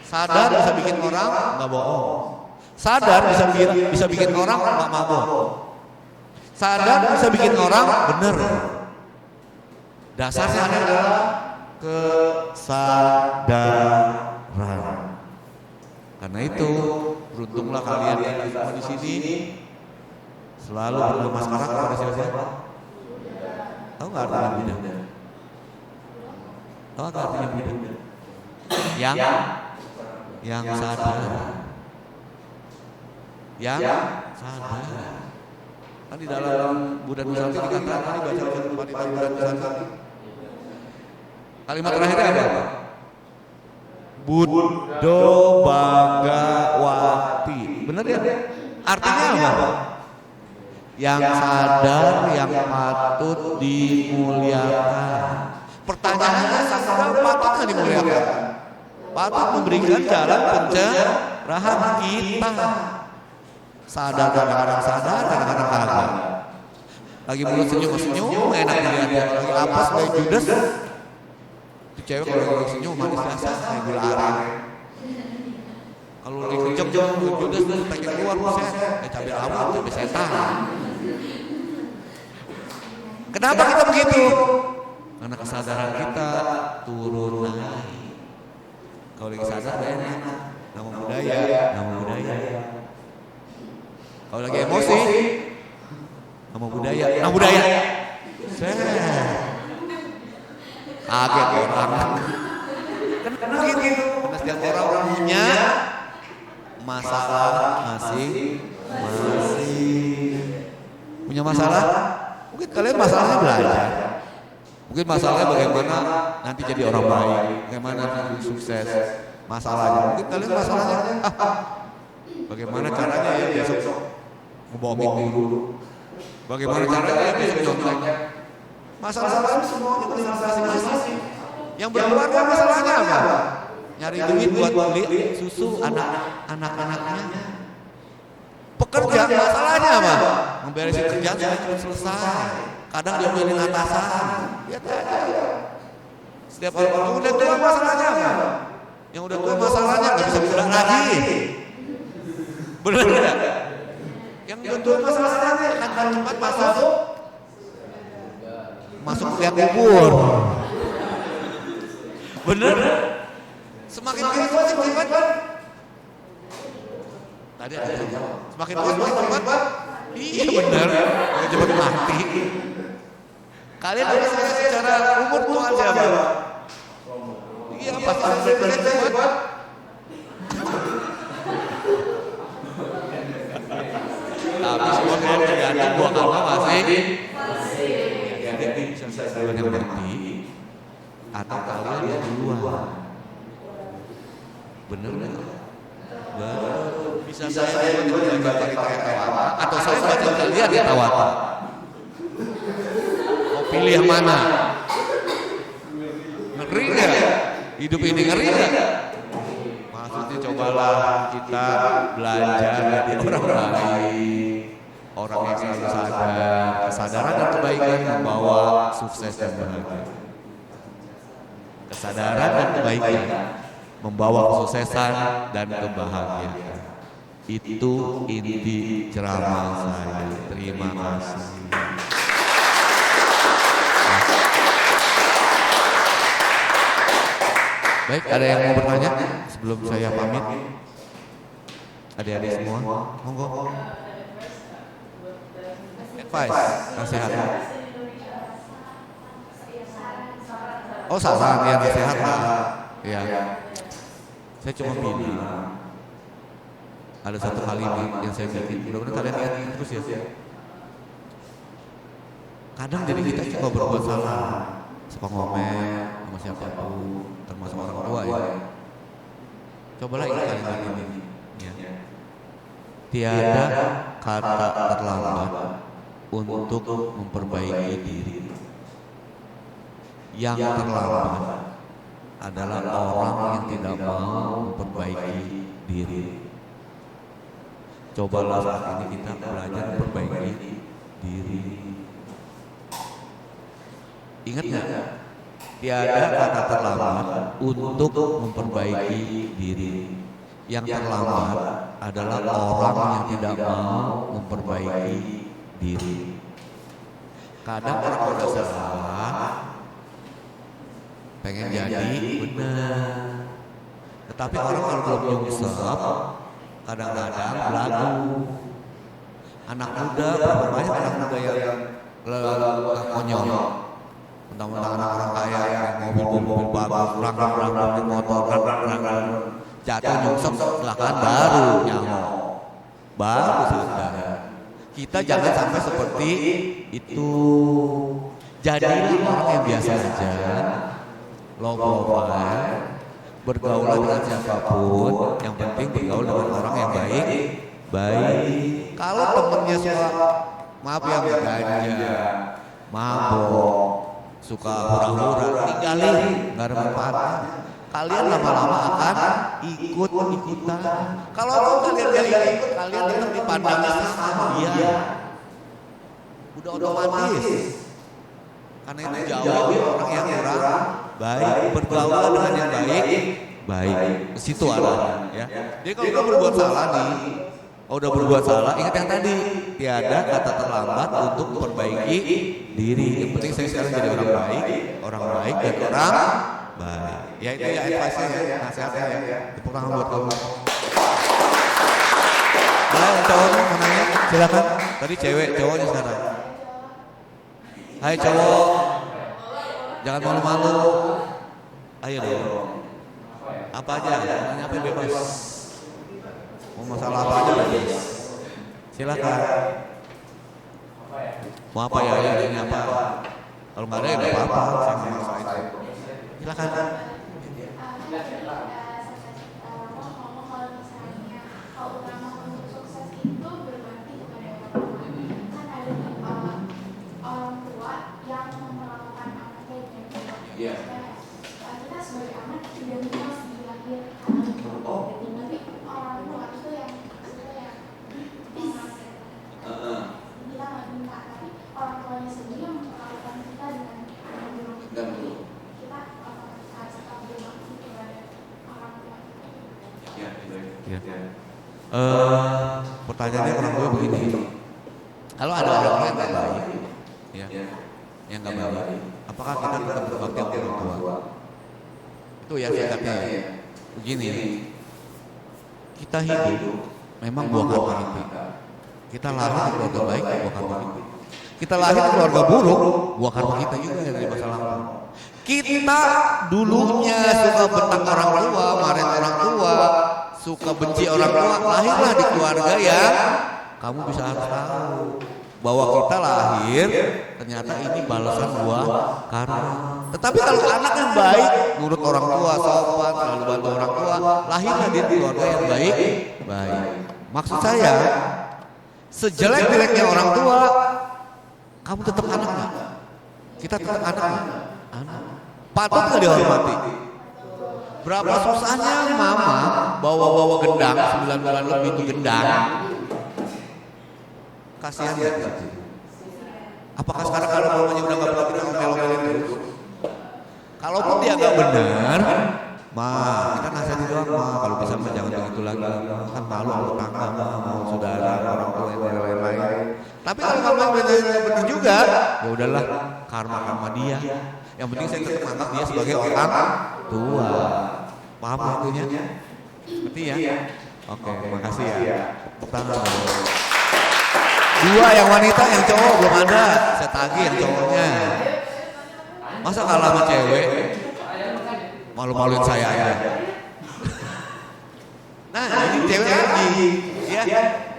Sadar bisa bikin orang nggak bohong. Sadar bisa bikin orang nggak mabok. Sadar bisa bikin orang benar. Dasarnya adalah kesadaran. Karena itu beruntunglah kalian yang di sini selalu berlemas marak kepada siapa? Tahu nggak artinya Buddha? Tahu nggak artinya Buddha? Yang sadar, yang sadar. Kan di dalam Buddha Nusanti dikatakan tadi baca Paritas Buddha Nusanti. Kalimat terakhirnya apa? Buddho Bhagawati. Benar ya? Artinya apa? Yang sadar, yang patut dimuliakan. Pertanyaannya, sadar patut nggak dimuliakan? Patut memberikan jalan pencerahan kita. Sadar, kadang-kadang sadar, kadang-kadang kagak. Lagi mulut senyum-senyum, enak dilihat. Lagi apes kayak Judas. Itu cewek kalau lagi senyum manis biasa kayak gula aren. Kalau lagi kenceng Judas pengen keluar buset, cabai rawit, cabai setan. Kenapa kita begitu? Karena kesadaran kita turun naik. Kalau lagi sadar enak, nama budaya. Kalau lagi emosi, nama budaya. Kaget orang. Kenapa gitu? Karena setiap orang punya masalah masing-masing. Punya masalah? Mungkin kalian masalahnya belajar. Mungkin masalahnya bagaimana nanti jadi orang baik, bagaimana nanti sukses. Masalahnya, mungkin kalian masalahnya bagaimana caranya ya besok ngebohongin guru. Bagaimana caranya ya besok contohnya. Masalah semuanya masing-masing. Yang berkeluarga masalahnya apa? Nyari duit buat beli susu anak-anaknya. Pekerja masalahnya apa? Memberesin kerjaan sampai selesai. Kadang dia milih atasan. Lihat aja. Setiap orang yang udah tua masalahnya apa? Yang udah tua masalahnya nggak bisa pulang lagi. Benar nggak? Yang udah tua masalahnya akan cepat masuk liang kubur. Bener? Semakin tua semakin cepat. Tadi ada semakin tua semakin cepat. Iya bener. Semakin cepat mati. Kalian harus secara umur tua aja, Bang. Iya pasti semakin cepat. Tapi semua kalian tergantung gua karena masih. Jadi bisa saya ngerti. Atau kalian yang duluan. Bener nggak? Bisa saya juga baca Tawata atau saya baca kalian di Tawata. Mau pilih yang mana? Ngeri nggak? Hidup ini ngeri nggak? Maksudnya cobalah kita belajar dari orang baik, orang yang selalu sadar. Kesadaran dan kebaikan membawa sukses dan bahagia. Kesadaran dan kebaikan membawa kesuksesan dan kebahagiaan. Itu inti ceramah saya. Terima kasih. Baik, ada yang mau bertanya sebelum saya pamit? Adik-adik semua, monggo. Advice, nasihat. Oh saran ya nasihat lah. Ya. Saya cuma bilang ada satu kalimat yang saya bikin. Mudah-mudahan kalian ingat terus ya. Kadang jadi kita coba berbuat salah, suka ngomel sama siapapun, termasuk orang tua ya. Cobalah ingat kalimat ini. Ya. Tiada kata terlambat untuk memperbaiki diri. Yang terlambat adalah orang yang tidak mau memperbaiki diri. Cobalah saat ini kita belajar memperbaiki diri. Ingat nggak? Tiada kata terlambat untuk memperbaiki diri. Yang terlambat adalah orang yang tidak mau memperbaiki diri. Kadang orang udah salah, pengen jadi benar. Tetapi orang kalau belum nyungsep, kadang-kadang belagu. Anak muda, berapa banyak anak muda yang konyol. Mentang-mentang anak orang kaya yang mobil bagus, rang motor, jatuh nyungsep, kecelakaan baru nyawa, baru sadar. Kita jangan sampai seperti itu. Jadilah orang yang biasa saja, low profile, bergaul dengan siapapun. Yang penting bergaul dengan orang yang baik. Kalau temennya suka, maaf ya, ganja, mabok, suka hura-hura, tinggalin, nggak ada manfaatnya. Kalian lama-lama akan ikut-ikutan. Kalau kalian gak ikut, kalian tetap dipandangnya sama dia. Udah otomatis. Karena itu jauhi orang yang kurang baik, bergaul dengan yang baik. Situ ada, ya. Jadi kalau udah berbuat salah nih, udah berbuat salah, ingat yang tadi, tiada kata terlambat untuk memperbaiki diri. Yang penting saya sekarang jadi orang baik dan orang baik. Ya itu ya advice-nya ya, nasihatnya ya. Tepuk tangan buat kamu. Nah, cowok mau nanya, silakan. Tadi cewek, cowoknya sekarang. Hai cowok, jangan malu-malu. Ayo dong. Apa aja, nanya apa bebas. Mau masalah apa aja bebas. Silakan. Mau apa ya, ini apa? Kalau nggak ada ya nggak apa-apa, saya nggak masalah itu. Silakan. Pertanyaannya kurang lebih begini. Kalau ada orang yang nggak baik, ya, yang nggak baik, apakah kita tetap berbakti sama orang tua? Itu ya singkatnya. Begini, kita hidup memang buah karma kita. Kita lahir di keluarga baik, buah karma kita. Kita lahir di keluarga buruk, buah karma kita juga yang dari masa lalu. Kita dulunya suka bentak orang tua, marahin orang tua, suka benci orang tua, lahirlah di keluarga yang kamu bisa harus tahu bahwa kita lahir ternyata ini balasan buah karma. Tetapi kalau anak yang baik, nurut orang tua, sopan, selalu bantu orang tua, lahirlah di keluarga yang baik. Maksud saya, sejelek-jeleknya orang tua, kamu tetap anak nggak? Kita tetap anak nggak? Anak. Patut nggak dihormati? Berapa susahnya mama bawa gendang 9 bulan lebih itu gendang. Kasihan ya. Apakah sekarang kalau mamanya udah nggak begitu ngomel-ngomelin terus? Kalaupun dia nggak benar, kita nasihatin doang, kalau bisa mah jangan begitu lagi. Kan malu sama tetangga, mau saudara, orang tua yang lain-lain. Tapi kalau mama nggak benar juga, ya udahlah, karma dia. Yang penting saya tetap anggap dia sebagai orang tua. Paham waktunya? Ngerti ya? Oke, makasih ya. Tepuk tangan. 2 yang wanita, yang cowok belum ada. Saya tagih yang cowoknya. Masa kalah sama cewek? Malu-maluin saya aja. Nah, ini cewek lagi. Ya.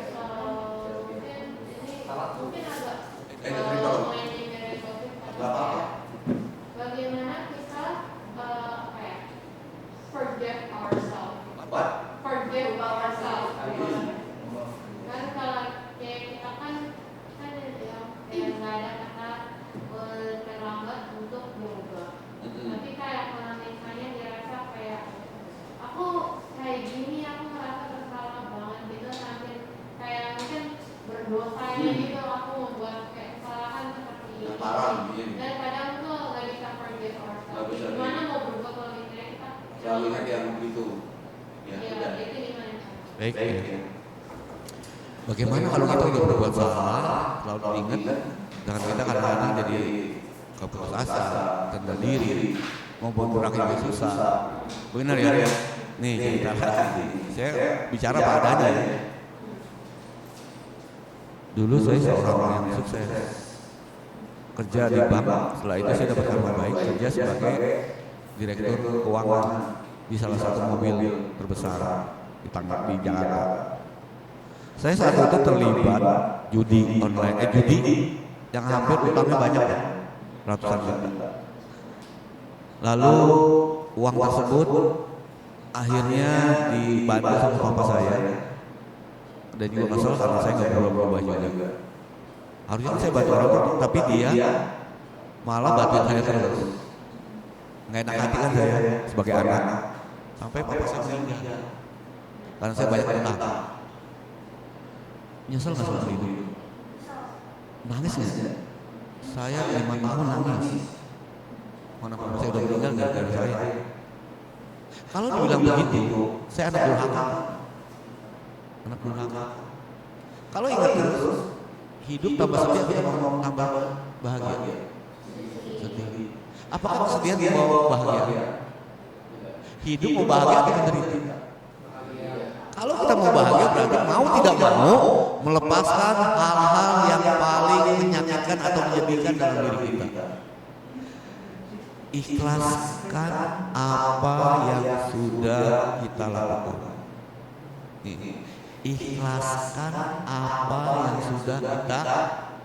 yang parah begini. Daripada aku nggak bisa forget ourselves. Bisa. Gimana mau berbuat kalau misalnya kita Selalu ingat yang begitu. Ya, sudah. itu gimana? Baik. Bagaimana kalau kita udah berbuat salah, selalu diingat, dan kita kadang-kadang jadi keputus asa, rendah diri, mau bergerak juga susah. Benar ya? Nih, cerita lagi. Saya bicara apa adanya ya. Dulu saya seorang yang sukses, kerja di bank. Setelah itu saya dapat kabar baik, kerja sebagai direktur keuangan di salah satu mobil terbesar di Jakarta. Saya saat itu terlibat judi online, judi yang hampir utangnya banyak ya, ratusan juta. Lalu uang tersebut akhirnya dibantu sama papa saya, dan juga masalah karena saya nggak berubah juga. Harusnya saya bantu orang itu, tapi dia malah bantuin saya terus. Nggak enak hati kan saya sebagai anak, sampai papa saya meninggal karena saya banyak utang. Nyesel nggak seumur hidup? Nangis nggak? Saya 5 tahun nangis. Mana papa saya udah meninggal gara-gara saya. Kalau dibilang begitu, saya anak durhaka. Anak durhaka. Kalau ingat terus, hidup tambah sedih atau tambah bahagia? Sedih. Apakah kesedihan mau bahagia? Hidup mau bahagia atau menderita? Kalau kita mau bahagia berarti mau tidak mau melepaskan hal-hal yang paling menyakitkan atau menyedihkan dalam diri kita. Ikhlaskan apa yang sudah kita lakukan. Ikhlaskan apa yang sudah kita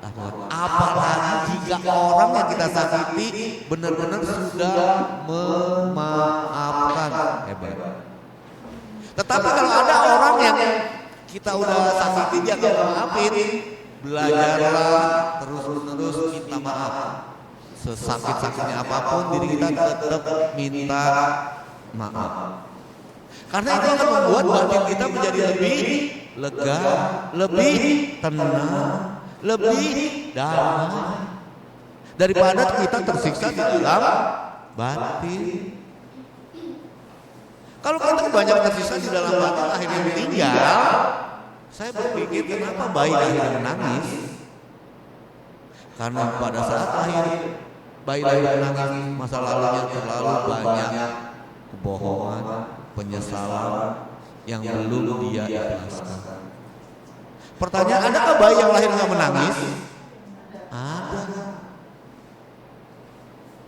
lakukan. Apalagi jika orang yang kita sakiti benar-benar sudah memaafkan. Hebat. Tetapi kalau ada orang yang kita udah sakiti dia nggak maafin, belajarlah terus-menerus minta maaf. Sesakit-sakitnya apapun diri kita tetap minta maaf. Karena itu akan membuat batin kita menjadi lebih lega, lebih tenang, lebih damai daripada kita tersiksa di dalam batin. Kalau kita banyak tersiksa di dalam batin akhirnya meninggal, saya berpikir kenapa bayi akhirnya menangis? Karena pada saat lahir bayi menangis, masa lalunya terlalu banyak kebohongan, penyesalan yang belum dia ikhlaskan. Pertanyaan, adakah bayi yang lahir nggak menangis? Ada.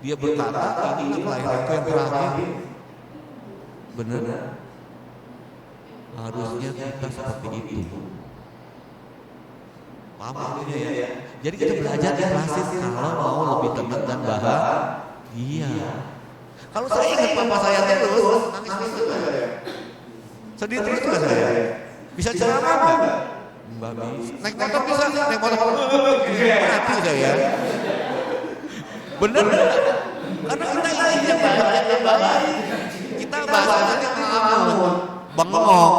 Dia berkata, ini kelahiranku yang terakhir. Benar? Harusnya kita seperti itu. Paham artinya ya? Jadi kita belajar ikhlasin kalau mau lebih tenang dan bahagia. Kalau saya ingat papa saya terus, nangis terus nggak ya? Sedih terus nggak saya? Bisa ceramah nggak? Nggak bisa. Naik motor bisa? Naik motor mati saya. Bener nggak? Karena kita ingin yang baik. Kita bahasanya ngelamun, bengong,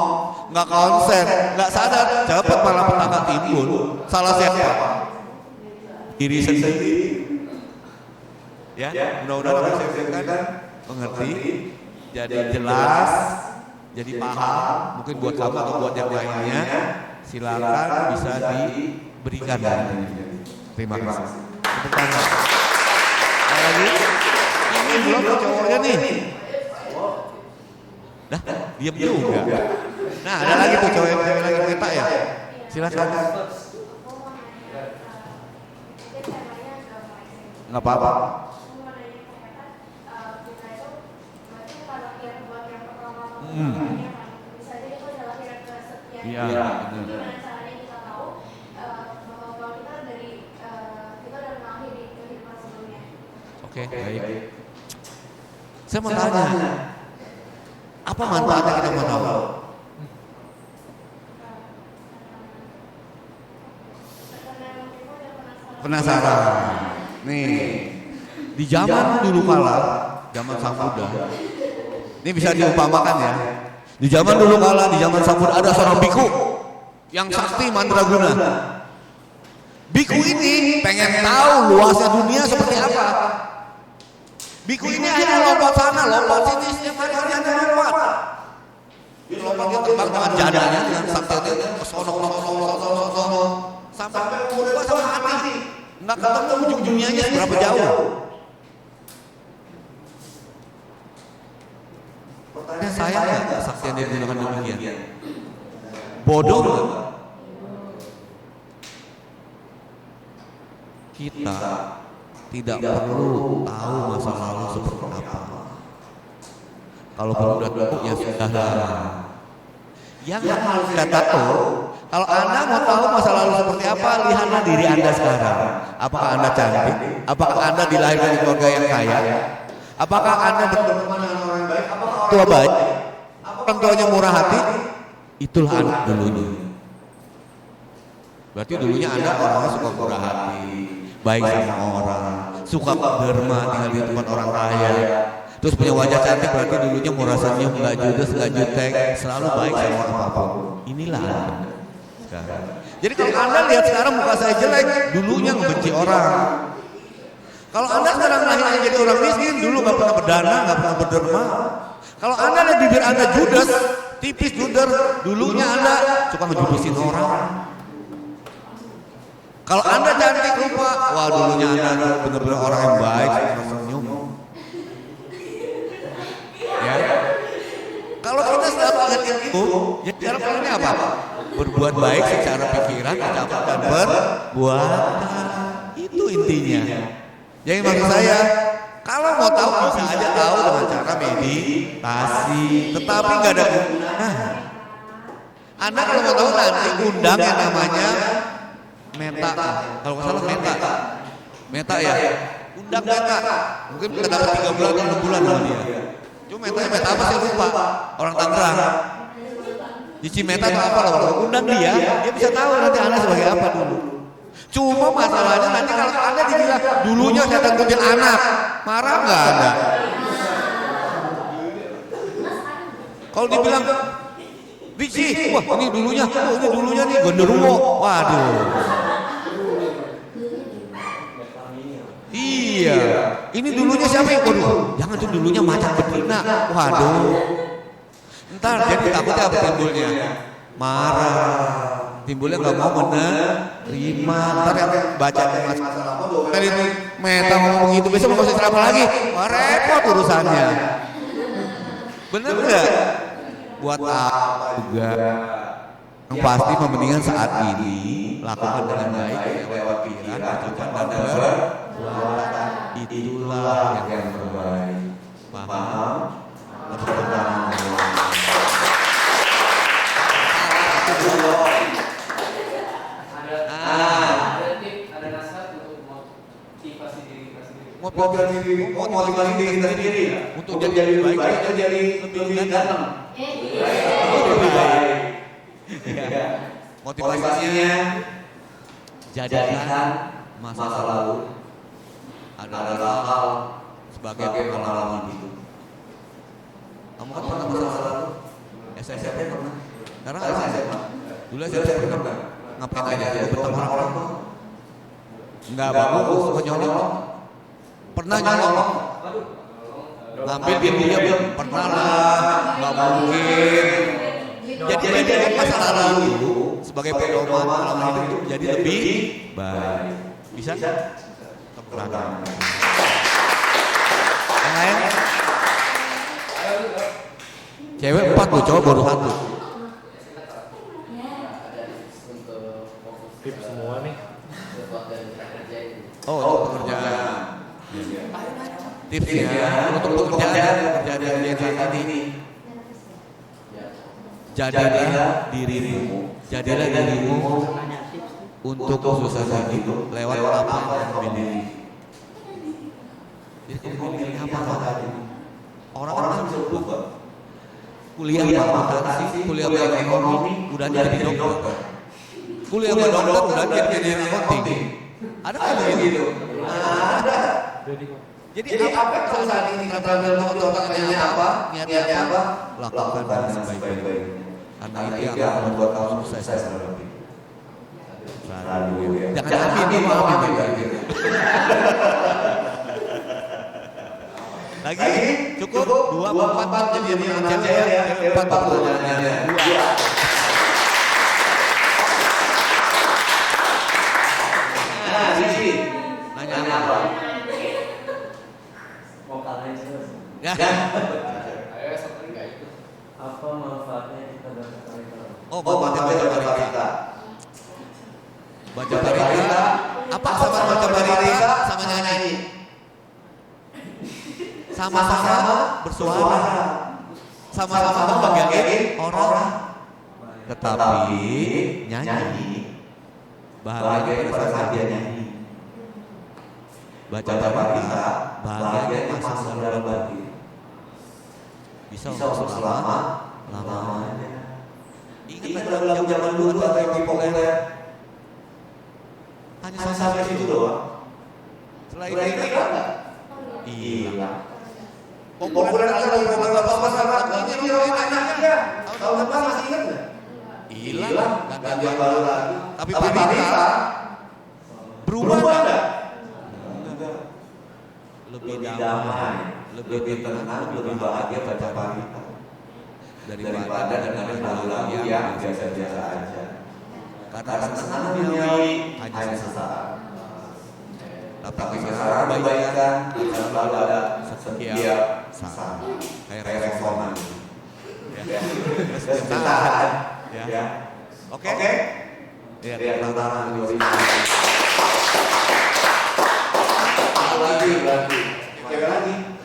nggak konsen, nggak sadar, cepat malah petaka timbul. Salah siapa? Diri sendiri. Ya, mudah-mudahan apa saya berikan mengerti, jadi jelas, jadi paham. Mungkin buat kamu atau buat yang lainnya, silakan bisa diberikan. Terima kasih. Tepuk tangan. Lagi, ini belum cowoknya nih. Dah, diam juga. Nah, ada lagi tuh cowok yang lagi minta ya. Silakan. Nggak apa-apa. Iya. Oke, baik. Saya mau tanya, apa manfaatnya kita mau tahu? Penasaran. Nih, di zaman dulu kala, zaman Sang Buddha, ini bisa diumpamakan ya. Di zaman dulu kala, di zaman Sang Buddha ada seorang biku yang sakti mandraguna. Biku ini pengen tahu luasnya dunia seperti apa. Biku ini akhirnya lompat sana, lompat sini, setiap hari dia lompat. Dia lompat, dia terbang dengan jadanya, dengan sakti ke sono, sampai berubah sama hati. Nggak ketemu ujung dunianya seberapa jauh. Pertanyaan saya nggak kesaktian dia digunakan demikian? Bodoh nggak? Kita tidak perlu tahu masa lalu seperti apa. Kalau udah tahu ya sudah. Yang harus kita tahu, kalau Anda mau tahu masa lalu seperti apa, lihatlah diri Anda sekarang. Apakah Anda cantik? Apakah Anda dilahirkan di keluarga yang kaya? Apakah Anda berteman dengan orang baik? Apakah orang tua baik? Orang tuanya murah hati? Itulah Anda dulunya. Berarti dulunya Anda orangnya suka murah hati, baik sama orang, suka derma, tinggal di tempat orang kaya. Terus punya wajah cantik, berarti dulunya murah senyum, nggak judes, nggak jutek, selalu baik sama orang apapun. Inilah Anda sekarang. Jadi kalau Anda lihat sekarang muka saya jelek, dulunya ngebenci orang. Kalau Anda sekarang lahirnya jadi orang miskin, dulu nggak pernah berdana, nggak pernah berderma. Kalau Anda lihat bibir Anda judes, tipis juder, dulunya Anda suka ngejudesin orang. Kalau Anda cantik rupa, wah dulunya Anda benar-benar orang yang baik, senyum. Ya. Kalau kita selalu lihat itu, ya cara palingnya apa? Berbuat baik secara pikiran, ucapan dan perbuatan. Itu intinya. Jadi maksud saya, kalau mau tahu bisa aja tahu dengan cara meditasi, tetapi nggak ada guna. Anda kalau mau tahu nanti undang yang namanya Meta, kalau nggak salah Meta ya, undang Meta. Mungkin kita dapat 3 bulan atau 6 bulan sama dia. Cuma Meta apa sih lupa, orang Tangerang. Di Meta itu apa loh, kalau undang dia bisa tahu nanti Anda sebagai apa dulu. Cuma masalahnya nanti kalau Anda dibilang dulunya saya tentuin anak, marah nggak Anda? Kalau dibilang Riksi, wah ini dulunya nih genderuwo, waduh. Iya, ini dulunya siapa yang waduh, jangan tuh dulunya macan betina, waduh. Ntar jadi takutnya apa timbulnya? Marah. Timbulnya nggak mau menerima. Ntar yang baca tadi itu Meta ngomong itu besok mau cerita apa lagi? Wah repot urusannya. Bener nggak? Buat apa juga? Yang pasti mendingan saat ini lakukan dengan baik lewat pikiran, ucapan dan perbuatan. Itulah yang terbaik. Paham? Motivasi diri kita sendiri untuk jadi lebih baik atau jadi lebih ganteng. Lebih baik. Motivasinya jadikan masa lalu adalah hal sebagai pengalaman hidup. Kamu kan pernah masa lalu? SMP pernah. Sekarang SMA. Dulu SMP pernah. Ngapain aja? Betang orang-orang tuh. Enggak bagus, suka nyolong. Pernah nyolong, ngambil dia pernah lah, nggak mungkin. Jadi masa lalu itu sebagai pedoman pengalaman itu jadi lebih baik. Bisa? Kebenaran. Yang lain? Cewek 4 loh, cowok baru 1. Tips semua nih. Oh, pekerjaan. Tipsnya untuk pekerjaan yang saat ini, jadilah dirimu untuk susah hidup lewat apa yang memiliki. Jadi kamu memilih apa saat ini? Orang-orang bisa berubah. Kuliah akuntansi, kuliah ekonomi, udah jadi dokter. Kuliah dokter udah jadi accounting. Ada nggak begitu? Ada. Jadi apa saat ini kita niatnya apa? Lakukan dengan sebaik-baiknya. Karena itu yang akan membuat kamu sukses. Jangan amin, amin lagi. Lagi cukup 2 4 jadi cewek ya. 4 pertanyaannya. 2. Nah, Cici. Nanya apa? Mau kalahin terus. Ya. Ayo satu enggak itu. Apa manfaatnya kita baca berita? Oh, baca berita. Baca berita. Apa sama baca berita sama nyanyi? Sama-sama bersuara. Sama-sama membahagiakan orang. Tetapi nyanyi bahagia pada saat dia nyanyi. Baca berita bahagia masuk dalam hati. Bisa untuk lamanya. Ingat lagu zaman dulu atau yang populer. Hanya sampai situ doang. Selain itu enggak? Iya. Populer lagi bapak-bapak ini orang anaknya. Tahun depan masih ingat enggak? Hilang, ganti yang baru lagi. Tapi berita berubah enggak? Lebih damai, lebih tenang, lebih bahagia baca berita daripada dengerin lagu yang biasa-biasa aja. Karena senang duniawi hanya sesaat. Tapi sekarang kebaikan selalu ada setiap saat. Kayak reforman. Setiap ya. Oke. Ya, tantangan 2000. Lagi.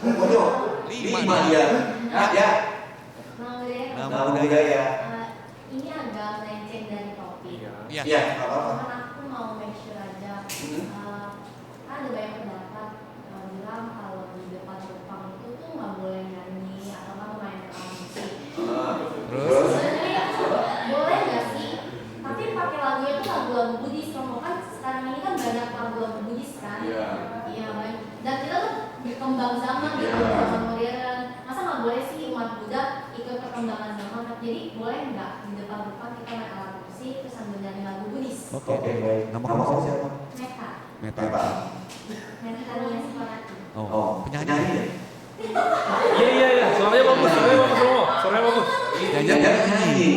Pokoknya 5 dia. Ya. Nama budaya. Ini agak melenceng dari topik. Iya. Cuman aku mau make sure aja. Ada banyak pendapat bilang kalau di depan Jepang itu tuh nggak boleh nyanyi atau nggak memainkan alat musik. Terus? Sebenarnya boleh nggak sih? Tapi pakai lagunya tuh lagu-lagu Buddhis. Kamu kan sekarang ini kan banyak lagu-lagu Buddhis kan? Iya banyak. Dan kita tuh berkembang zaman gitu, zaman modern. Masa nggak boleh sih umat Buddha ikut perkembangan zaman? Jadi boleh nggak di depan kita main alat musik terus sambil nyanyi lagu Buddhis? Oke. Nama kamu siapa? Meta. Meta Nia Suparati. Oh, penyanyi. Iya. Suaranya bagus semua. Suaranya bagus. Nyanyi.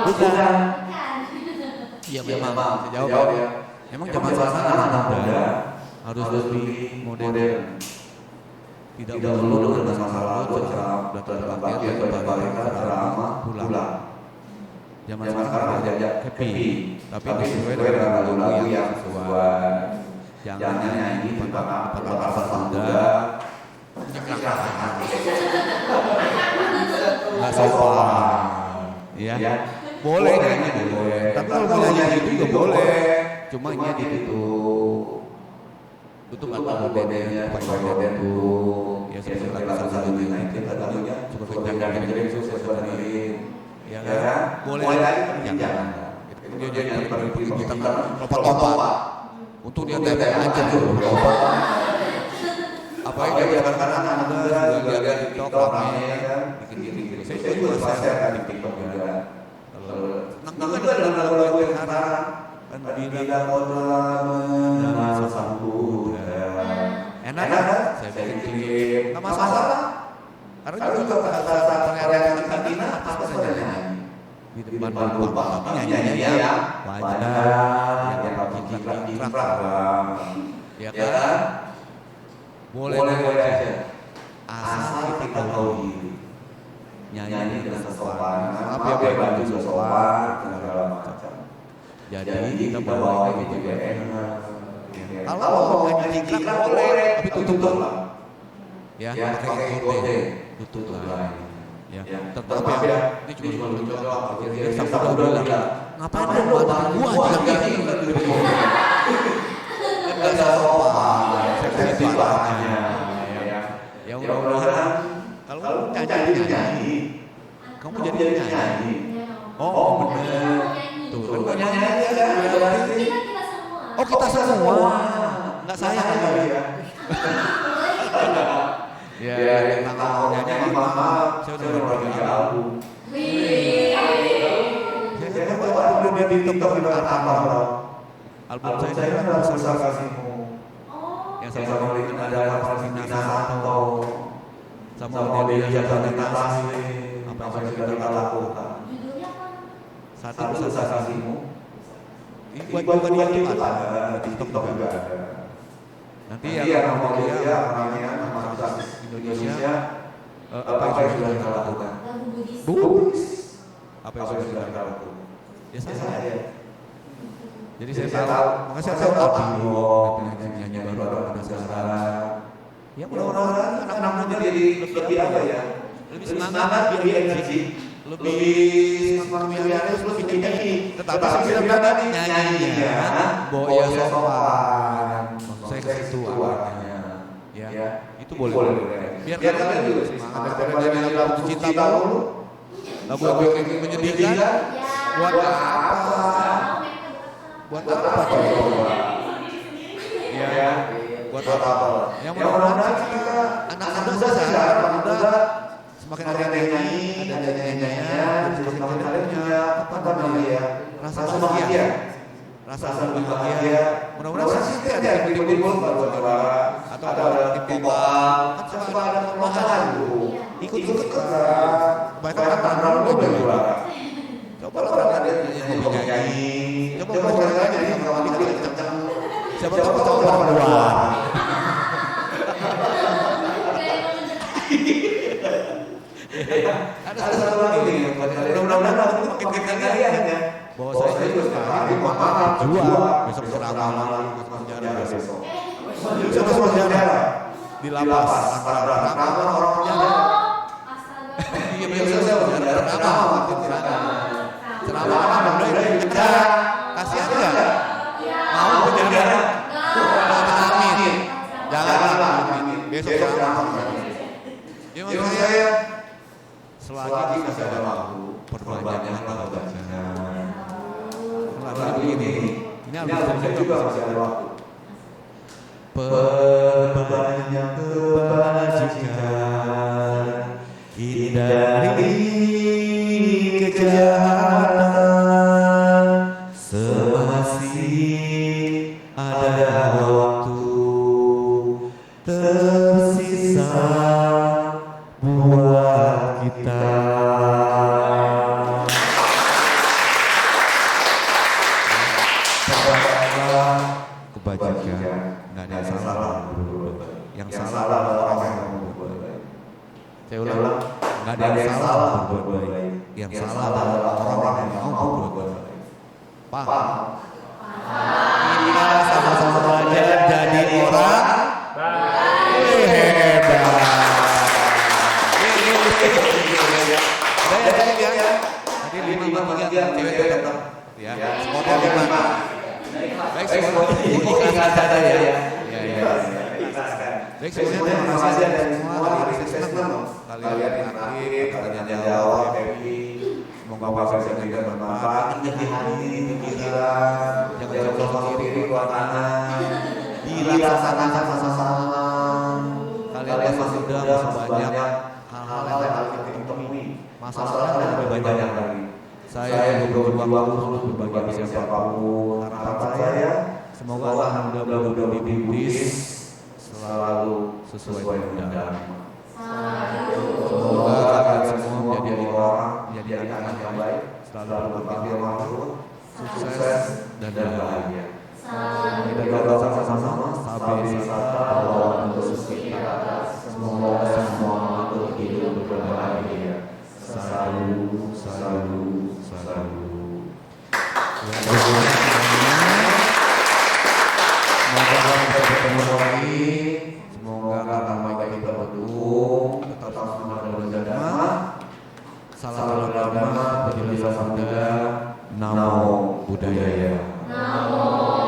Bukan. Iya memang. Saya jawab ya. Emang zaman sekarang anak muda harus lebih modern. Tidak melulu dengan masa lalu datang bagian dari ceramah pulang. Zaman sekarang ajak happy, tapi sesuai dengan lagu-lagu yang sesuai. Jangan nyanyi di depan muda. Nggak sopan. Ya. Boleh nyanyi boleh. Tapi kalau mau nyanyi itu juga boleh. Cuma nyanyi itu tutup atau bedanya pakai beden tuh. Ya seperti lagu United lagunya cukup kencang jadi sesuai dengan ya kan? Boleh lagi jangan. Dia jadi kita lompat-lompat. Untuk dia tepek aja tuh lompat. Apalagi kadang-kadang anak muda juga lihat di TikTok ramai kan bikin-bikin. Saya juga share di TikTok juga. Nah, itu adalah lagu-lagu yang sekarang kan bila kau telah mengenal sang Buddha. Enak kan? Saya bikin klip. Nggak masalah. Karena juga kata teriak di kantina apa saja nyanyi. Di depan bapak nyanyi yang wajar, yang kincrak. Ya kan? Boleh aja. Asal kita tahu diri. Nyanyi dengan sesopan, apa ya baju sesopan, segala macam. Jadi kita bawa itu juga enak. Kalau mau nyanyi kincrak boleh, tapi tutup lah. Ya, pakai kode, tutup lah. Ya, tetap ya. Ini cuma contoh. Akhirnya sampai udah bilang, ngapain lu bawa gua nyanyi? Enggak sopan, sensitif banget. Ya mudah-mudahan kalau nyanyi, kamu jadi nyanyi. Oh bener. Tuh kan nyanyi aja. Kita semua. Oh kita semua. Enggak saya kali ya. Ya yang nyanyi maaf. Saya udah berbagi album. Saya baru di TikTok di apa. Album saya ini kan Pusaka Kasihmu. Oh. Yang saya paling ada Valentina Santo sama Delia Sanitasi. Apa yang sudah kita lakukan? Judulnya apa? Satu Pusaka Kasihmu. Ini buat itu ada di TikTok juga ada. Nanti yang mau dia orangnya nama Indonesia apa yang sudah kita lakukan? Lagu Buddhis. Buddhis. Apa yang sudah kita lakukan? Ya saya. Jadi saya tahu, makanya saya tahu Abio, nyanyi baru ada sekarang. Ya mudah-mudahan anak-anaknya jadi lebih apa ya? Lebih semangat, lebih energi, lebih semangat, lebih tinggi. Tetapi sebenarnya tadi nyanyinya boya sopan. Saya ke situ awalnya. Ya, itu boleh. Biar kalian juga semangat daripada nyanyi lagu cinta dulu. Lagu yang menyedihkan. Buat apa? Buat apa coba? Ya, buat apa? Yang mudah-mudahan kita anak-anak muda sekarang muda semakin ada yang nyanyi, ada nyanyinya, semakin kalian punya apa namanya ya? Rasa bahagia. Rasa bahagia. Mudah-mudahan sih ada yang timbul buat juara atau ada timbal. Kan coba ada perlombaan dulu. Ikut-ikut banyak anak-anak muda juara. Coba ada yang nyanyi. Coba belajar aja nih kawan kita kencang. Siapa tahu kita berdua. Ada satu lagi nih buat kalian. Mudah-mudahan aku makin kenal kalian ya. Bahwa saya juga sekarang malam jual besok ceramah lagi penjara besok. Besok masuk penjara di lapas antara orang penjara. Iya biasa ceramah makin sana. Ceramah udah penjara. Kasihan enggak? Mau penjara? Amin. Jangan besok ceramah. Ya maksud saya selagi kita ada waktu perbanyaklah bacaan. Lagu ini album saya juga masih ada waktu. Perbanyak kebajikan, hindari kejahatan, semasih ada waktu tersisa buat kita. Kebajikan, nggak ada yang salah. Yang salah adalah orang yang berbuat baik. Saya ulang, nggak ada yang salah berbuat baik. Yang salah adalah orang yang mau berbuat baik. Paham? Kita sama-sama belajar jadi orang hebat. Tadi 5 cewek tetap ya. Model 5. Baik semuanya ikhlas saja ya. Baik semuanya terima kasih dan semua kalian senang kalian aktif, kalian jawab, happy. Semoga puasa kita bermanfaat. Di hati ini pikiran, jangan jauh kiri ke kanan. Dirasakan sama-sama. Kalian masih muda, masih banyak hal-hal yang harus kita temui. Masalahnya lebih banyak lagi. Saya juga berjuang berbagi siapapun. Harapan saya semoga anak muda di Buddhis selalu sesuai dengan dharma. Semoga kalian semua menjadi orang, menjadi anak yang baik, selalu berbakti makhluk, sukses dan bahagia. Kita doa sama-sama, sabi sata bahwa untuk kita semoga semua makhluk hidup berbahagia. Selalu. Semoga kita bertemu lagi. Semoga karena